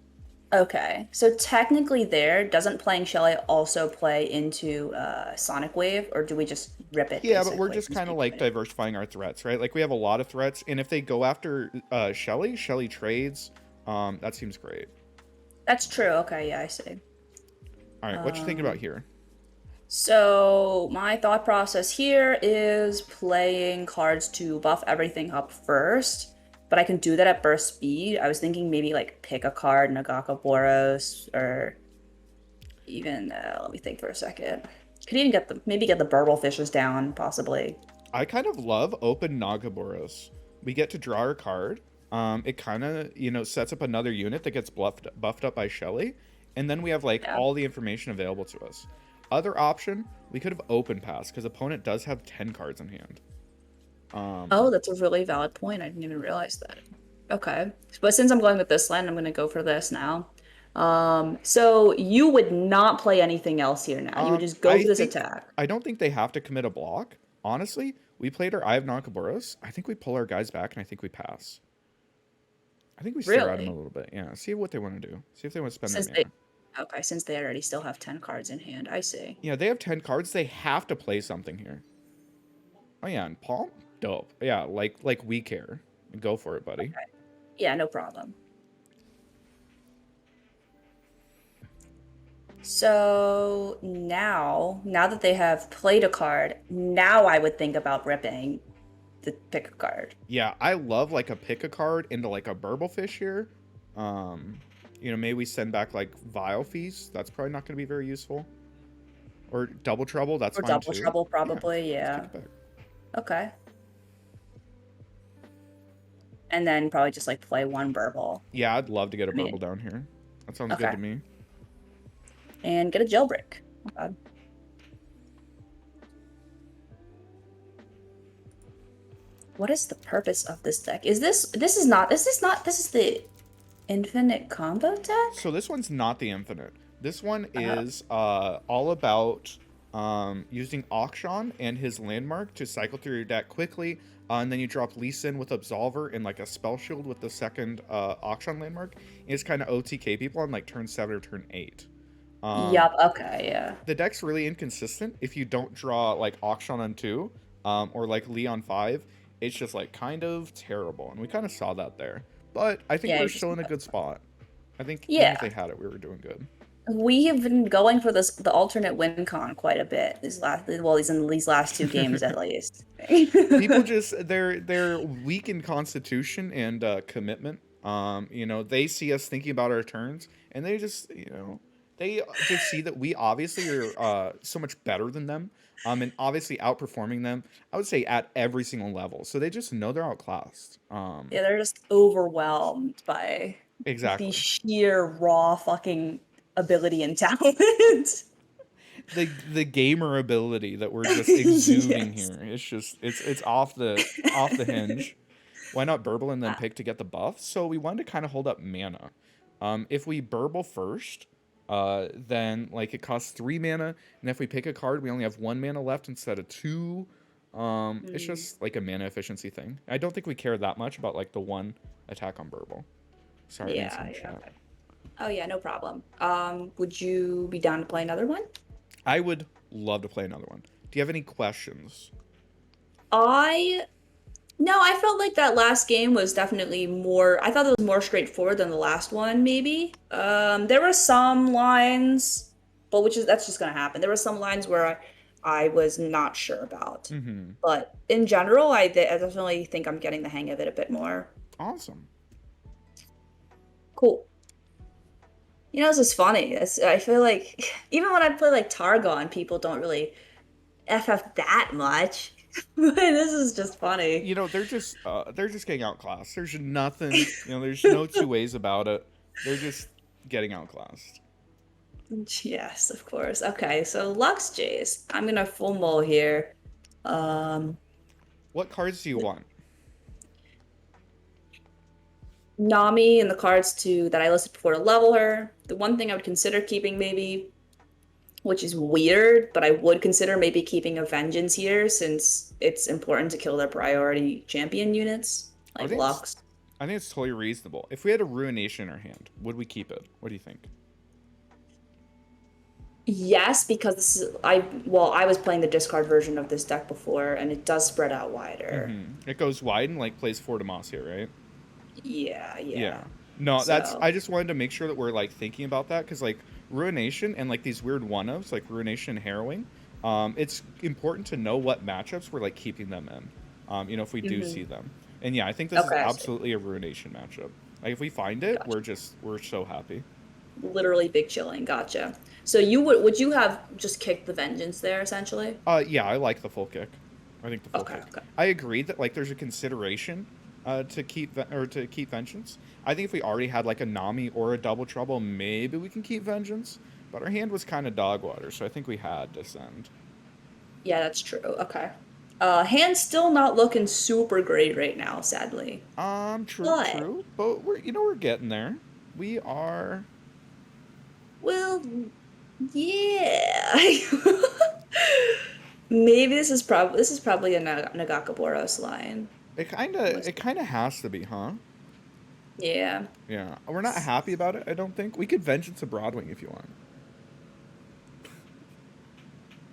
Okay, so technically there, doesn't playing Shelly also play into Sonic Wave, or do we just rip it Yeah, but we're basically just since kind we of like committed? diversifying our threats, right? Like we have a lot of threats, and if they go after Shelly, Shelly trades. That seems great. That's true. Okay, yeah, I see. All right, what you thinking about Um, here? so my thought process here is playing cards to buff everything up first, but I can do that at burst speed. I was thinking maybe like pick a card, Nagaka Boros, or even let me think for a second. Could even get the maybe get the burble fishes down, possibly. I kind of love open Nagaboros. We get to draw our card. It kind of, sets up another unit that gets buffed up by Shelly. And then we have, like, Yeah. all the information available to us. Other option, we could have open pass, because opponent does have 10 cards in hand. Oh, that's a really valid point. I didn't even realize that. Okay. But since I'm going with this land, I'm going to go for this now. So you would not play anything else here now. You would just go I for this think, attack. I don't think they have to commit a block. Honestly, we played our Eye of Nakaboros. I think we pull our guys back, and I think we pass. I think we stare at them a Really? little bit. Yeah, see what they want to do. See if they want to spend their Since they mana. Okay, since they already still have 10 cards in hand. I see. Yeah, they have 10 cards. They have to play something here. Oh yeah, and Palm? Dope. Yeah, like we care. Go for it, buddy. Okay. Yeah, no problem. So now that they have played a card, now I would think about ripping the pick a card. Yeah, I love like a pick a card into like a Burblefish here. Maybe we send back like Vile Feast. That's probably not going to be very useful. Or Double Trouble. That's Or fine double too. trouble, Yeah, probably, let's yeah. kick it back. Okay. And then probably just like play one burble. Yeah, I'd love to get a I mean, Burble down here. That sounds good okay. to me. And get a jailbreak. Not bad. What is the purpose of this deck? Is this is the infinite combo deck? So this one's not the infinite. This one Uh, is all about using Auction and his landmark to cycle through your deck quickly, and then you drop Lee Sin with Absolver and like a Spell Shield with the second Auction landmark. And it's kind of OTK people on like turn 7 or turn 8. yup, okay, yeah. The deck's really inconsistent if you don't draw like Auction on 2 or like Lee on 5. It's just like kind of terrible, and we kind of saw that there. But I think Yeah, we're you just still in a good spot. I think even yeah. if they had it, we were doing good. We have been going for the alternate win con quite a bit these last two games at least. People just they're weak in constitution and commitment. They see us thinking about our turns, and they just they just see that we obviously are so much better than them, and obviously outperforming them. I would say at every single level. So they just know they're outclassed. Yeah, they're just overwhelmed by the Exactly. sheer raw fucking ability and talent. The gamer ability that we're just exuding Yes. here. It's off the hinge. Why not burble and then pick to get the buff? So we wanted to kind of hold up mana. If we burble first, then like it costs 3 mana, and if we pick a card, we only have 1 mana left instead of 2. It's Mm, just like a mana efficiency thing. I don't think we care that much about like the one attack on burble. Sorry, I didn't see yeah, in yeah. chat. Oh yeah, no problem. Would you be down to play another one? I would love to play another one. Do you have any questions? I No, I felt like that last game was definitely more. I thought it was more straightforward than the last one, maybe. There were some lines, but that's just gonna happen. There were some lines where I was not sure about, Mm-hmm. but in general, I definitely think I'm getting the hang of it a bit more. Awesome. Cool. This is funny. I feel like even when I play like Targon, people don't really FF that much. But this is just funny. They're just getting outclassed. There's nothing, there's no two ways about it. They're just getting outclassed. Yes, of course. Okay, so Lux Jays. I'm gonna full mull here. Um, What cards do you want? Nami and the cards that I listed before to level her. The one thing I would consider keeping maybe, which is weird, but I would consider maybe keeping a Vengeance here since it's important to kill their priority champion units Are like they Lux. I think it's totally reasonable. If we had a Ruination in our hand, would we keep it? What do you think? Yes, because I was playing the discard version of this deck before, and it does spread out wider. It goes wide and like plays 4 Demacia, right? Yeah, Yeah. No, that's. So I just wanted to make sure that we're like thinking about that because like Ruination and like these weird one-ofs like Ruination and Harrowing, it's important to know what matchups we're like keeping them in. If we do see them. And yeah, I think this is okay, I see. absolutely a Ruination matchup. Like if we find it, Gotcha. we're so happy. Literally big chilling. Gotcha. So would you have just kicked the Vengeance there essentially? Yeah, I like the full kick. I think the full Okay, kick. okay. I agree that like there's a consideration to keep Vengeance. I think if we already had like a Nami or a Double Trouble, maybe we can keep Vengeance. But our hand was kind of dog water, so I think we had to send. Yeah, that's true. Okay. Hand's still not looking super great right now, sadly. But True. But we're getting there. We are. well, yeah. Maybe this is probably a Nagaka Boros line. It kinda has to be, huh? Yeah. Yeah. We're not happy about it, I don't think. We could Vengeance a Broadwing if you want.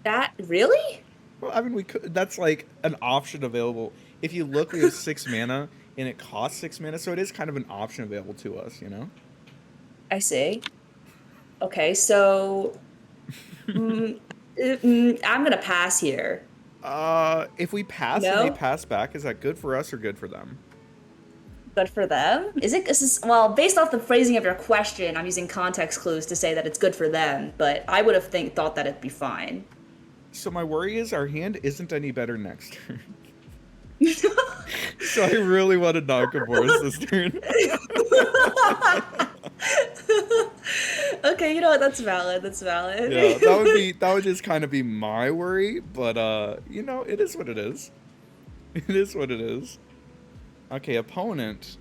That really? Well, I mean, we could. That's like an option available. If you look, we have 6 mana, and it costs 6 mana, so it is kind of an option available to us, you know. I see. Okay, so I'm gonna pass here. If we pass and they No? pass back, is that good for us or good for them? Good for them? Well, based off the phrasing of your question, I'm using context clues to say that it's good for them, but I would have thought that it'd be fine. So my worry is our hand isn't any better next turn. So I really want to knock a Boris this turn. Okay, you know what? That's valid. That's valid. Yeah, that would just kind of be my worry, but it is what it is. It is what it is. Okay, opponent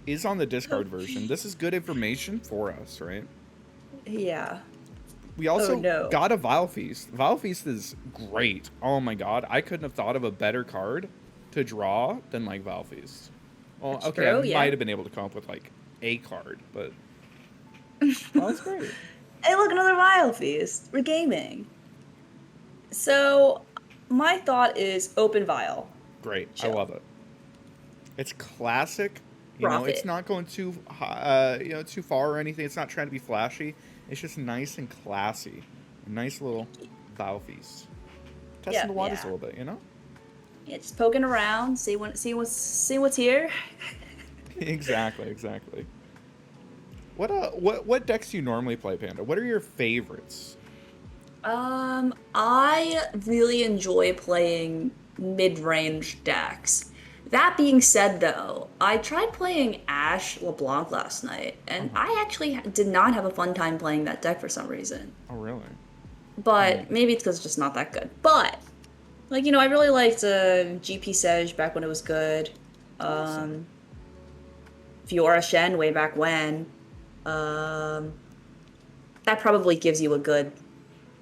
is on the discard version. This is good information for us, right? Yeah. We also no. got a Vile Feast. Vile Feast is great. Oh my god, I couldn't have thought of a better card to draw than like Vile Feast. Well, That's okay, true, I yeah. might have been able to come up with like a card, but well, that's great. Hey, look, another Vile Feast. We're gaming. So, my thought is open Vial. Great, Chill. I love it. It's classic. It's Profit. not going too too far or anything. It's not trying to be flashy. It's just nice and classy. A nice little Vile Feast. Testing the waters a little bit, Yeah, just poking around, see what's here. Exactly. What decks do you normally play, Panda? What are your favorites? I really enjoy playing mid-range decks. That being said, though, I tried playing Ash LeBlanc last night, and I actually did not have a fun time playing that deck for some reason. Oh, really? But maybe it's because it's just not that good. But, I really liked GP Sej back when it was good. Awesome. Fiora Shen way back when. That probably gives you a good...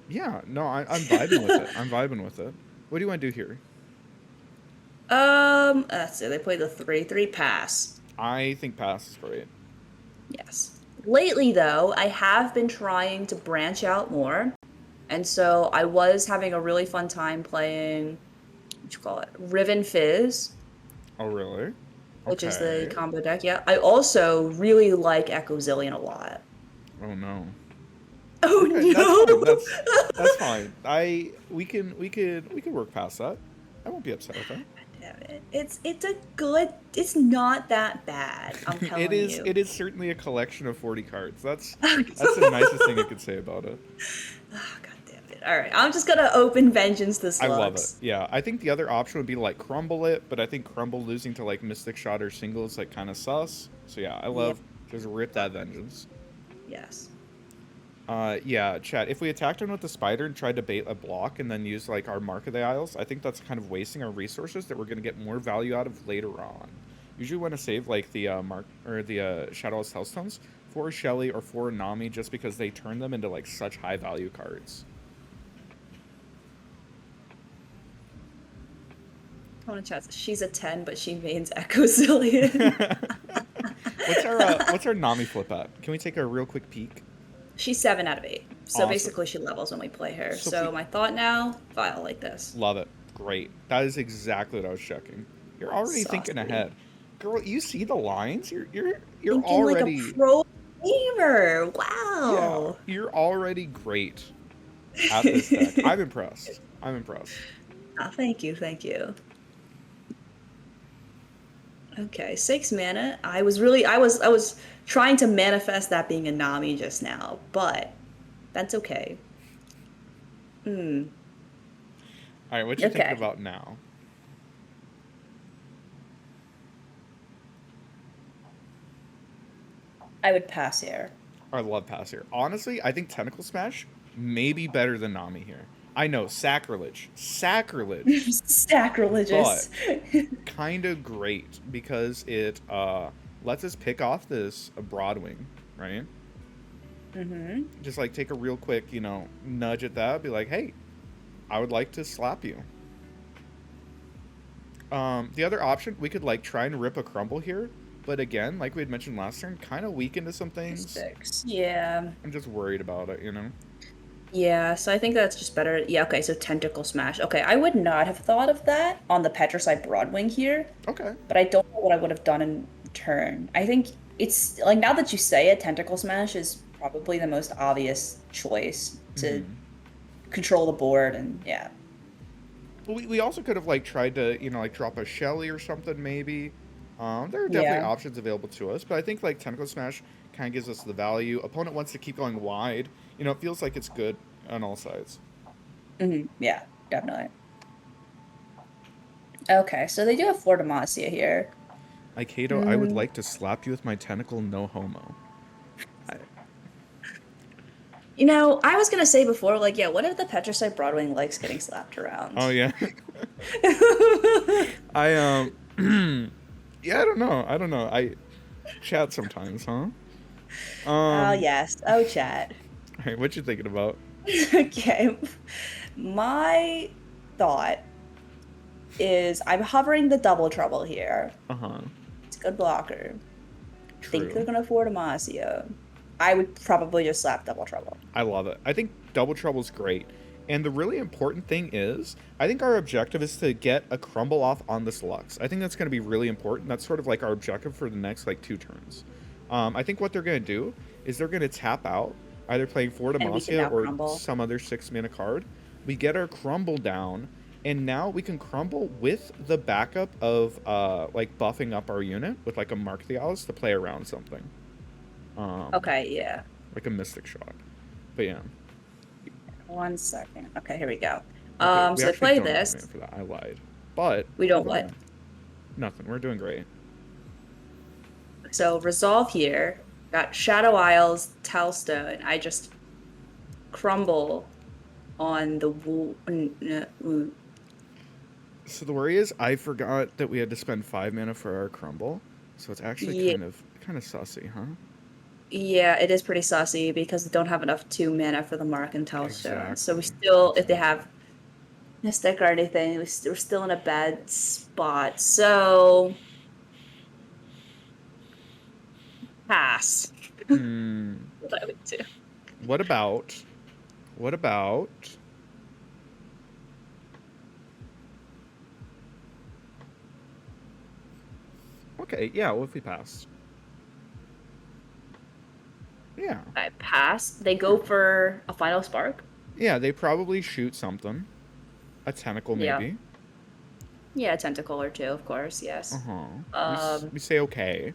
Yeah, no, I'm vibing with it. I'm vibing with it. What do you want to do here? Let's see, they played the 3/3 pass. I think pass is great. Yes. Lately, though, I have been trying to branch out more. And so I was having a really fun time playing, Riven Fizz. Oh, really? Which is the combo deck, yeah. I also really like Echo Zillion a lot. Oh, no. Oh, Okay, no! That's fine. We can work past that. I won't be upset with that. Damn it. It's not that bad, I'm telling you. It is certainly a collection of 40 cards. That's the nicest thing I could say about it. Oh, God damn it. Alright, I'm just gonna open Vengeance the slugs. I love it. Yeah, I think the other option would be to like crumble it, but I think crumble losing to like Mystic Shot or single is like kind of sus. So yeah, I love just rip that Vengeance. Yes. Yeah, chat. If we attacked him with the spider and tried to bait a block and then use like our Mark of the Isles, I think that's kind of wasting our resources that we're going to get more value out of later on. Usually want to save like the Mark or the Shadowless Hellstones for Shelly or for Nami just because they turn them into like such high value cards. I want to chat. She's a 10, but she mains Echo Zillion. what's our Nami flip at? Can we take a real quick peek? She's 7 out of 8. So Awesome. basically she levels when we play her. So So my thought now, file like this. Love it. Great. That is exactly what I was checking. You're already thinking Saucy. ahead. Girl, you see the lines? You're Thinking already like a pro gamer. Wow. yeah, you're already great at this deck. I'm impressed. I'm impressed. Oh, thank you, thank you. Okay, 6 mana. I was trying to manifest that being a Nami just now, but that's okay. Hmm. All right, what you thinking Okay. about now? I would pass here. I love pass here. Honestly, I think Tentacle Smash may be better than Nami here. I know, sacrilege. Sacrilege. Sacrilegious. Kind of great because it lets us pick off this Broadwing, right? Mm-hmm. Just like take a real quick, nudge at that. Be like, hey, I would like to slap you. The other option, we could like try and rip a crumble here. But again, like we had mentioned last turn, kind of weak into some things. 6. Yeah. I'm just worried about it, Yeah, so I think that's just better. Yeah, okay, so Tentacle Smash. Okay, I would not have thought of that on the Petricide Broadwing here, Okay. but I don't know what I would have done in turn. I think it's, like, now that you say it, Tentacle Smash is probably the most obvious choice to control the board, and yeah. Well, we also could have like tried to, like drop a Shelly or something maybe. There are definitely options available to us, but I think like Tentacle Smash kind of gives us the value. Opponent wants to keep going wide. It feels like it's good on all sides. Yeah, definitely. Okay, so they do have Flor Demacia here. Aikado, I would like to slap you with my tentacle, no homo. I was gonna say before, like, yeah, what if the Petricide Broadwing likes getting slapped around? Oh yeah. Yeah, I don't know. I chat sometimes, huh? Oh yes. Oh, chat. All right, what you thinking about? Okay. My thought is I'm hovering the double trouble here. It's a good blocker. Think they're gonna afford Demacia. I would probably just slap double trouble. I love it. I think double trouble's great. And the really important thing is, I think our objective is to get a crumble off on this Lux. I think that's going to be really important. That's sort of like our objective for the next like 2 turns. I think what they're going to do is they're going to tap out, either playing Flor Demacia or crumble. some other 6 mana card. We get our crumble down, and now we can crumble with the backup of like buffing up our unit with like a Mark the Owls to play around something. Okay, yeah. Like a Mystic Shot. But yeah. 1 second. Okay, here we go. Okay, So they play this. For that. I lied. But We don't what? Nothing. We're doing great. So resolve here. Got Shadow Isles, Telstone. I just crumble on the So the worry is, I forgot that we had to spend 5 mana for our crumble. So it's actually kind of sussy, huh? Yeah, it is pretty sussy because they don't have enough 2 mana for the Mark and Telstone. Exactly. So we still, if they have Mystic or anything, we're still in a bad spot. So pass. What I would do. What about? Okay, yeah, what if we pass? Yeah. I pass. They go for a final spark. Yeah, they probably shoot something. A tentacle, maybe. Yeah, a tentacle or 2, of course. Yes. We say okay.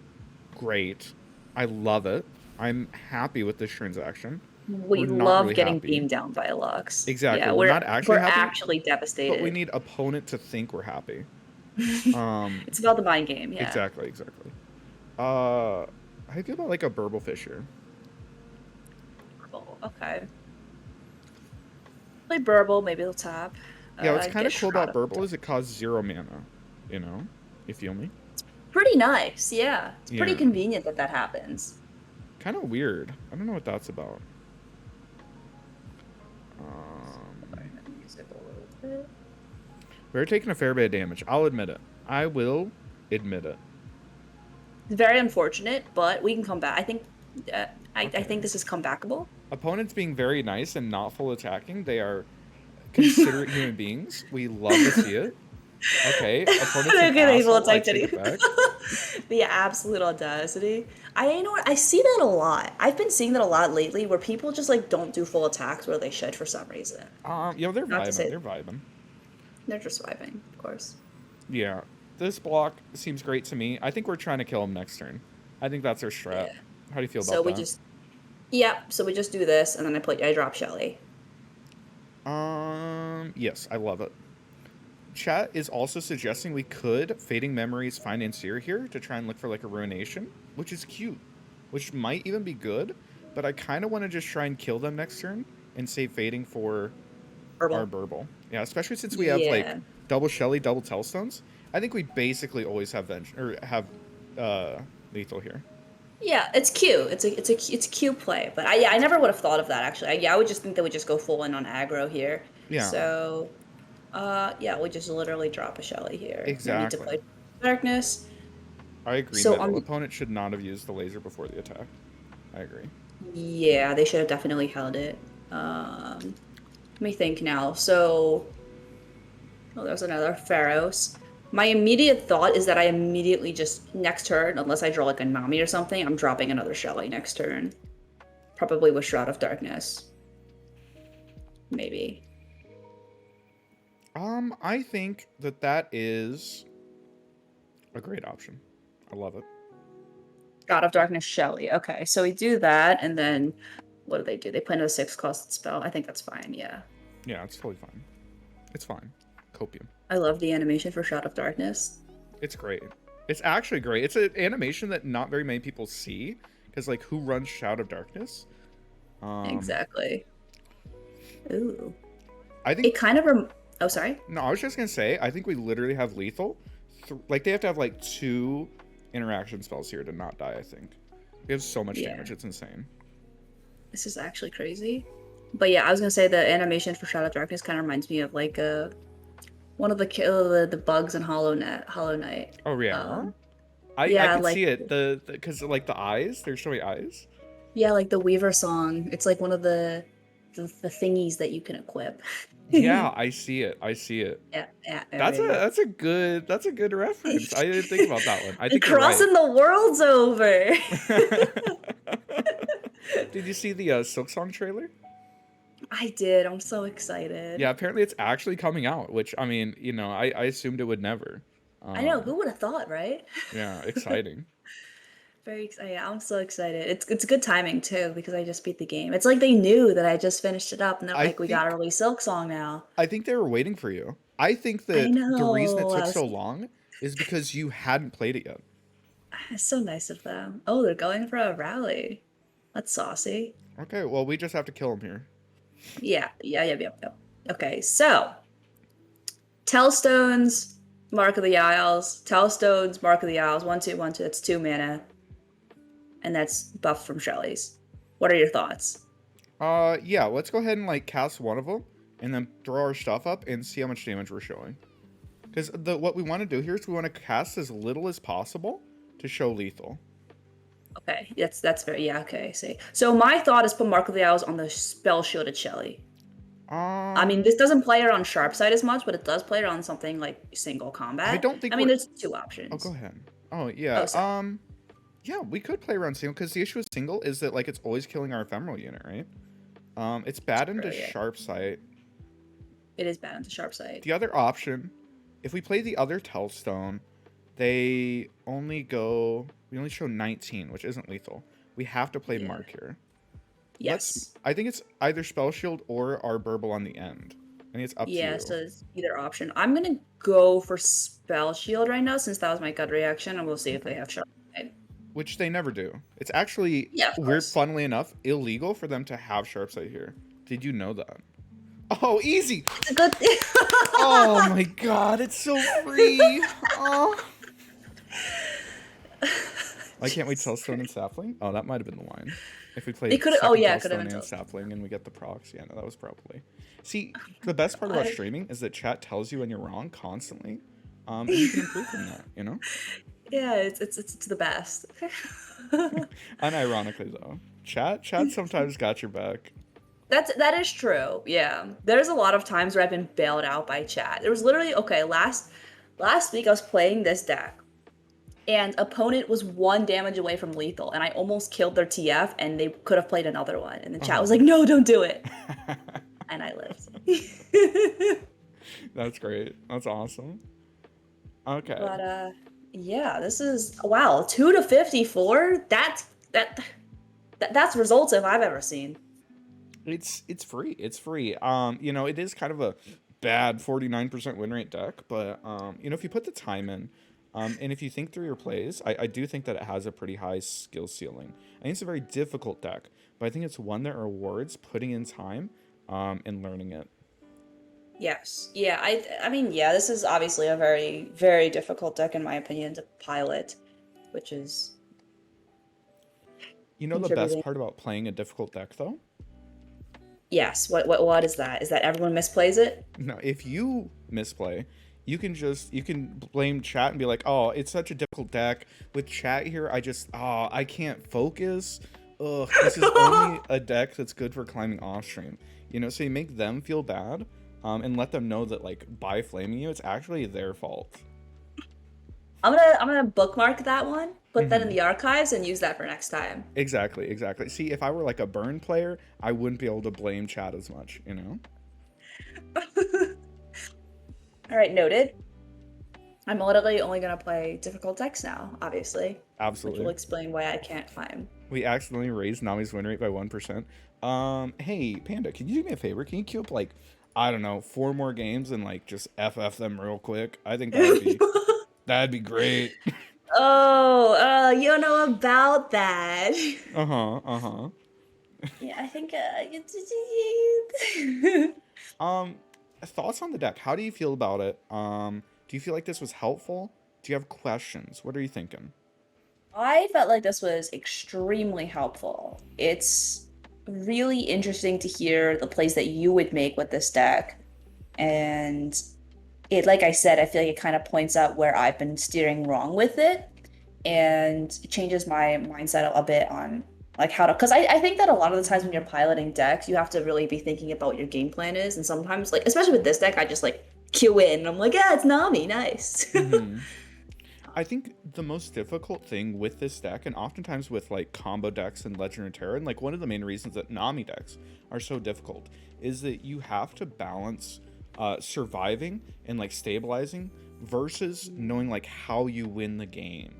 Great. I love it. I'm happy with this transaction. We love getting beamed down by a Lux. Exactly. Yeah, we're not actually happy. Actually devastated. But we need opponent to think we're happy. It's about the mind game, yeah. Exactly. How do you feel about like a Burble Fisher? Cool. Okay. Play Burble, maybe they'll tap. Yeah, what's kind of cool about Burble is it costs 0 mana. You feel me? It's pretty nice, yeah. It's pretty convenient that happens. Kind of weird. I don't know what that's about. We're taking a fair bit of damage. I'll admit it. I will admit it. Very unfortunate, but we can come back. I think, I Okay. think this is comebackable. Opponents being very nice and not full attacking. They are considerate human beings. We love to see it. Okay, opponent's an They're gonna able asshole. I attack take Teddy. it back. The absolute audacity. You know what? I see that a lot. I've been seeing that a lot lately, where people just like don't do full attacks where they should for some reason. They're Not to vibing. say They're vibing. they're just vibing, of course. Yeah, this block seems great to me. I think we're trying to kill him next turn. I think that's our strat. Yeah. How do you feel So about we that? just, yeah. So we just do this, and then I drop Shelly. Yes, I love it. Chat is also suggesting we could Fading Memories Financier here to try and look for like a Ruination, which is cute, which might even be good, but I kind of want to just try and kill them next turn and save Fading for Herbal. our Burble. Yeah, especially since we have like Yeah. double Shelly, double Tellstones. I think we basically always have lethal here. Yeah, it's cute. It's a cute play, but I never would have thought of that actually. I would just think they would just go full in on aggro here. Yeah. So, yeah, we just literally drop a Shelly here. Exactly. We need to play darkness. I agree. So Middle opponent should not have used the laser before the attack. I agree. Yeah, they should have definitely held it. Let me think now. So, oh, there's another Pharaohs. My immediate thought is that I immediately just next turn, unless I draw like a Nami or something, I'm dropping another Shelly next turn. Probably with Shroud of Darkness. Maybe. I think that is a great option. I love it. Shroud of Darkness Shelly. Okay, so we do that, and then what do? They play another 6-cost spell. I think that's fine, yeah. Yeah, it's totally fine. It's fine. Copium. I love the animation for Shroud of Darkness. It's great. It's actually great. It's an animation that not very many people see, because like who runs Shroud of Darkness? Exactly. Ooh. I think It kind of oh, sorry. No, I was just gonna say, I think we literally have lethal. Like they have to have like 2 interaction spells here to not die. I think we have so much damage. It's insane. This is actually crazy. But yeah, I was gonna say the animation for Shadow of Darkness kind of reminds me of like one of the bugs in Hollow Knight. Oh yeah. I can see it. Because like the eyes, they're showing eyes. Yeah, like the Weaver song. It's like one of the thingies that you can equip. Yeah, I see it. Yeah. That's a good reference. I didn't think about that one. I think crossing the worlds over. Did you see the Silksong trailer? I did. I'm so excited. Yeah, apparently it's actually coming out, which I mean, I assumed it would never. I know. Who would have thought, right? Yeah, exciting. Very excited. Yeah, I'm so excited. It's good timing too because I just beat the game. It's like they knew that I just finished it up and they're like, we gotta release Silksong now. I think they were waiting for you. I think that the reason it took so long is because you hadn't played it yet. It's so nice of them. Oh, they're going for a rally. That's saucy. Okay, well we just have to kill him here. Yeah. Okay, so Tellstones, Mark of the Isles. Tellstones, Mark of the Isles. 1/2, 1/2. That's 2 mana. And that's buff from Shelly's. What are your thoughts? Yeah, let's go ahead and like cast one of them and then throw our stuff up and see how much damage we're showing. Because what we want to do here is we want to cast as little as possible to show lethal. Okay, that's very okay. See, so my thought is put Mark of the Isles on the spell shielded Shelly. I mean, this doesn't play her on sharp side as much, but it does play her on something like single combat. I don't think. I mean, there's 2 options. Oh, go ahead. Oh yeah. Oh, yeah, we could play around single because the issue with single is that like it's always killing our ephemeral unit, right? It's bad into sharp sight. It is bad into sharp sight. The other option, if we play the other Tellstone, we only show 19, which isn't lethal. We have to play Mark here. Yes. I think it's either Spell Shield or our Burble on the end. I think it's up to you. Yeah, so it's either option. I'm gonna go for Spell Shield right now since that was my gut reaction, and we'll see if they have sharp sight. Which they never do. It's actually weird, funnily enough, illegal for them to have sharp sight here. Did you know that? Oh, easy! It's a good thing. Oh my god, it's so free! Oh. Why can't we Tellstone and Sapling? Oh, that might have been the line. If we played Tellstone and Sapling and we get the procs. Yeah, no, that was probably. See, the best part about streaming is that chat tells you when you're wrong constantly. And you can improve from that, Yeah, it's the best. Unironically though, chat sometimes got your back. That is true. Yeah. There's a lot of times where I've been bailed out by chat. There was literally okay, last week I was playing this deck and opponent was 1 damage away from lethal and I almost killed their TF and they could have played another one. And the chat was like, "No, don't do it." And I lived. That's great. That's awesome. Okay. But yeah, this is wow, 2 to 54. That's results if I've ever seen. It's free. It's free. It is kind of a bad 49% win rate deck, but if you put the time in, and if you think through your plays, I do think that it has a pretty high skill ceiling. I think it's a very difficult deck, but I think it's one that rewards putting in time, and learning it. Yes. Yeah, I mean, yeah, this is obviously a very, very difficult deck in my opinion to pilot, which is The best contributing. part about playing a difficult deck though? Yes. What is that? Is that everyone misplays it? No, if you misplay, you can blame chat and be like, "Oh, it's such a difficult deck with chat here. I can't focus. Ugh, this is only a deck that's good for climbing off stream." So you make them feel bad, and let them know that like by flaming you, it's actually their fault. I'm gonna bookmark that one, put that in hmm the archives, and use that for next time. Exactly, exactly. See, if I were like a burn player, I wouldn't be able to blame chat as much. All right, noted. I'm literally only gonna play difficult decks now, obviously, which will Absolutely. explain why I can't climb. We accidentally raised Nami's win rate by 1%. Hey, Panda, can you do me a favor? Can you queue up, like, I don't know, 4 more games and, like, just FF them real quick? I think that'd be great. Oh, you don't know about that. Uh-huh, uh-huh. Yeah, I think Um, Thoughts on the deck. How do you feel about it? Do you feel like this was helpful? Do you have questions? What are you thinking? I felt like this was extremely helpful. It's really interesting to hear the plays that you would make with this deck. And like I said, I feel like it kind of points out where I've been steering wrong with it. And it changes my mindset a bit on like how to, because I think that a lot of the times when you're piloting decks, you have to really be thinking about what your game plan is. And sometimes, like, especially with this deck, I just like queue in and I'm like, yeah, it's Nami, nice. Mm-hmm. I think the most difficult thing with this deck, and oftentimes with like combo decks and Legend of Terra, and like one of the main reasons that Nami decks are so difficult, is that you have to balance surviving and like stabilizing versus knowing like how you win the game.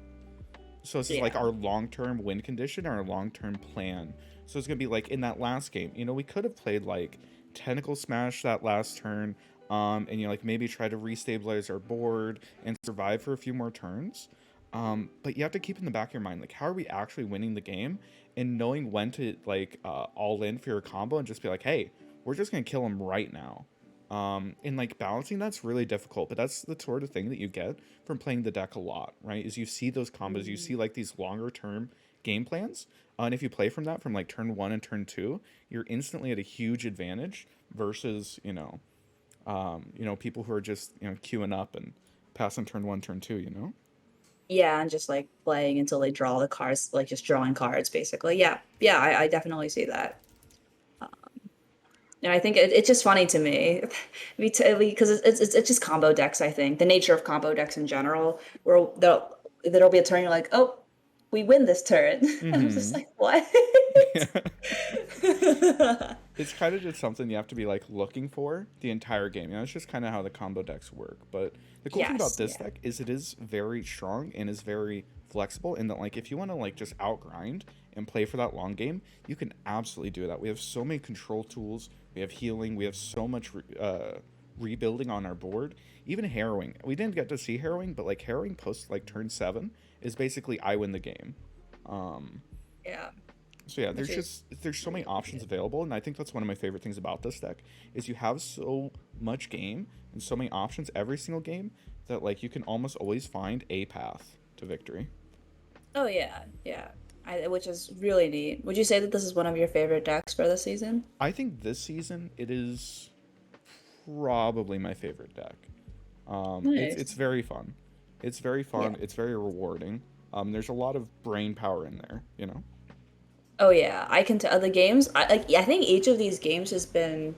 So this is like Yeah. our long-term win condition, our long-term plan. So it's gonna be like in that last game, we could have played like Tentacle Smash that last turn, and like maybe try to restabilize our board and survive for a few more turns. But you have to keep in the back of your mind, like how are we actually winning the game, and knowing when to like all in for your combo and just be like, hey, we're just gonna kill him right now. And like balancing that's really difficult, but that's the sort of thing that you get from playing the deck a lot, right? Is you see those combos, you see like these longer term game plans, and if you play from that from like turn 1 and turn 2, you're instantly at a huge advantage versus people who are just queuing up and passing turn 1, turn 2. Yeah, and just like playing until they draw the cards, like just drawing cards, basically. Yeah, yeah, I definitely see that. And I think it's just funny to me, because it's just combo decks. I think the nature of combo decks in general, where there'll be a turn you're like, oh, we win this turn. And I'm just Mm-hmm. like, what? Yeah. It's kind of just something you have to be like looking for the entire game. It's just kind of how the combo decks work. But the cool thing about Yes, this yeah. deck is it is very strong and is very flexible in that like if you want to like just outgrind and play for that long game, you can absolutely do that. We have so many control tools. We have healing. We have so much rebuilding on our board. Even harrowing. We didn't get to see harrowing, but like harrowing post like turn 7 is basically I win the game. Um, Yeah, so yeah, which is there's so many really options good. available, and I think that's one of my favorite things about this deck is you have so much game and so many options every single game that like you can almost always find a path to victory. Oh yeah, yeah. Which is really neat. Would you say that this is one of your favorite decks for this season? I think this season it is probably my favorite deck. It's Nice. very fun. It's very fun. Yeah. It's very rewarding. There's a lot of brain power in there, you know? Oh yeah, I can tell the games. I think each of these games has been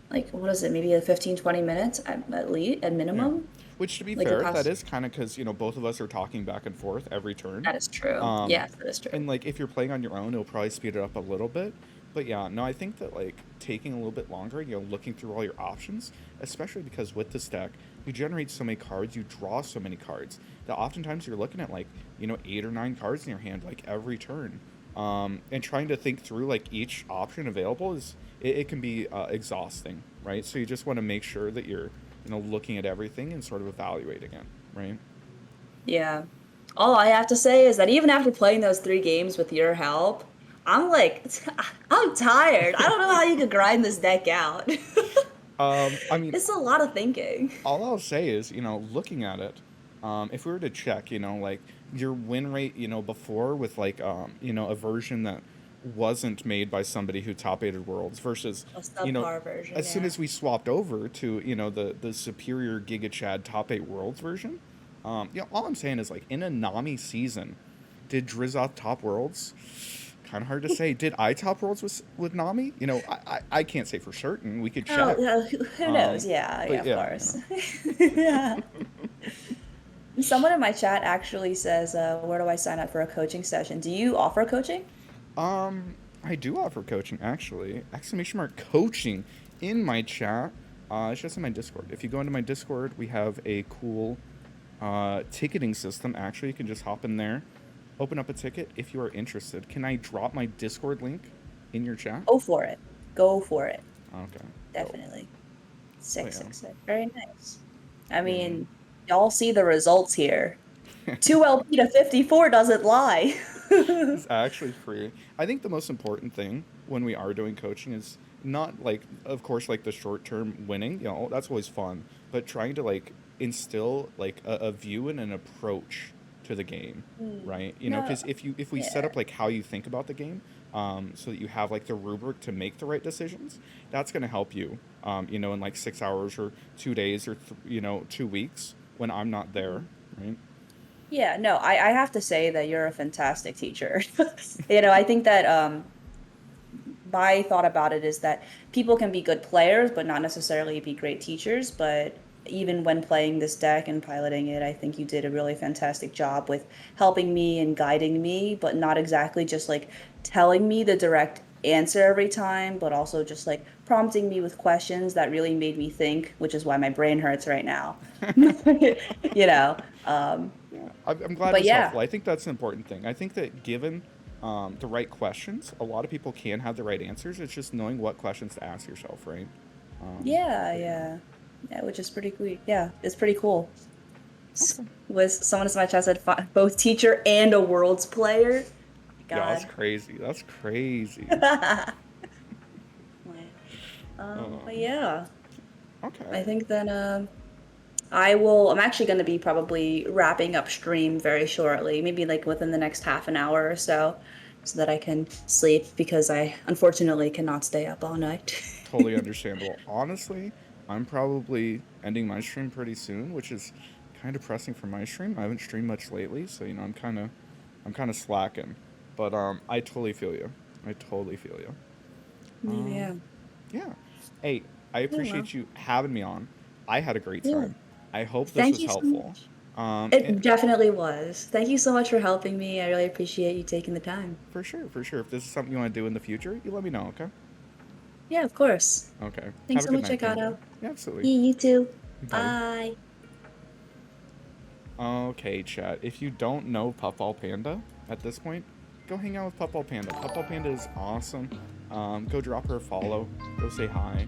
like what is it? Maybe a 15, 20 minutes at least at Yeah. minimum. Which, to be Like the fair, that past. is kind of because, both of us are talking back and forth every turn. That is true. Um, Yes, that is true. and, like, if you're playing on your own, it'll probably speed it up a little bit. But yeah, no, I think that, like, taking a little bit longer, looking through all your options, especially because with this deck, you generate so many cards, you draw so many cards, that oftentimes you're looking at, like, 8 or 9 cards in your hand, like, every turn. And trying to think through, like, each option available it can be exhausting, right? So you just want to make sure that you're looking at everything and sort of evaluating it, right? Yeah. All I have to say is that even after playing those 3 games with your help, I'm like, I'm tired. I don't know how you could grind this deck out. I mean, It's a lot of thinking. all I'll say is, looking at it, if we were to check, like your win rate, before with like, a version that wasn't made by somebody who top aided worlds versus, A you know, subpar version, as soon yeah. as we swapped over to, the superior Giga Chad top 8 worlds version, all I'm saying is like in a Nami season, did Drizzoth top worlds? Kind of hard to say. Did I top worlds with Nami? I can't say for certain. We could Oh, check. yeah, who knows? Yeah, yeah, But of yeah, course. Yeah. Someone in my chat actually says, where do I sign up for a coaching session? Do you offer coaching? I do offer coaching actually. Exclamation mark coaching in my chat. It's just in my Discord. If you go into my Discord, we have a cool ticketing system. Actually, you can just hop in there, open up a ticket if you are interested. Can I drop my Discord link in your chat? Go for it. Go for it. Okay. Definitely. But 666. Very nice. I yeah. mean, y'all see the results here. 2 LP to 54 doesn't lie. It's actually free. I think the most important thing when we are doing coaching is not like, of course, like the short term winning. That's always fun, but trying to like instill like a view and an approach to the game, right? No, Because if we set yeah. up like how you think about the game, so that you have like the rubric to make the right decisions, that's going to help you, in like 6 hours or 2 days or 2 weeks when I'm not there, right? Yeah, no, I have to say that you're a fantastic teacher. I think that my thought about it is that people can be good players, but not necessarily be great teachers. But even when playing this deck and piloting it, I think you did a really fantastic job with helping me and guiding me, but not exactly just like telling me the direct answer every time, but also just like prompting me with questions that really made me think, which is why my brain hurts right now. you know, um, Yeah, I'm glad it but was yeah, helpful. I think that's an important thing. I think that given the right questions, a lot of people can have the right answers. It's just knowing what questions to ask yourself, right? yeah, But yeah. yeah, yeah, which is pretty cool. Yeah, it's pretty cool. Okay. Was someone in my chat said both teacher and a worlds player? Yeah, that's God. crazy. That's crazy. But Um, yeah, I okay. think then I'm actually going to be probably wrapping up stream very shortly, maybe like within the next half an hour or so that I can sleep because I unfortunately cannot stay up all night. Totally understandable. Honestly, I'm probably ending my stream pretty soon, which is kind of pressing for my stream. I haven't streamed much lately, so I'm kind of slacking. But I totally feel you. I totally feel you. Yeah. Um, yeah. Hey, I Oh well. appreciate you having me on. I had a great Yeah. time. I hope this Thank was you so helpful. much. And It definitely was. Thank you so much for helping me. I really appreciate you taking the time. for sure, for sure. If this is something you want to do in the future, you let me know, okay? Yeah, of course. Okay. Have Thanks a so good much, night, Panda. Aikado. Yeah, absolutely. Yeah, you too. Bye. Bye. Okay, chat. If you don't know Puffball Panda at this point, go hang out with Puffball Panda. Puffball Panda is awesome. Go drop her a follow. Go say hi.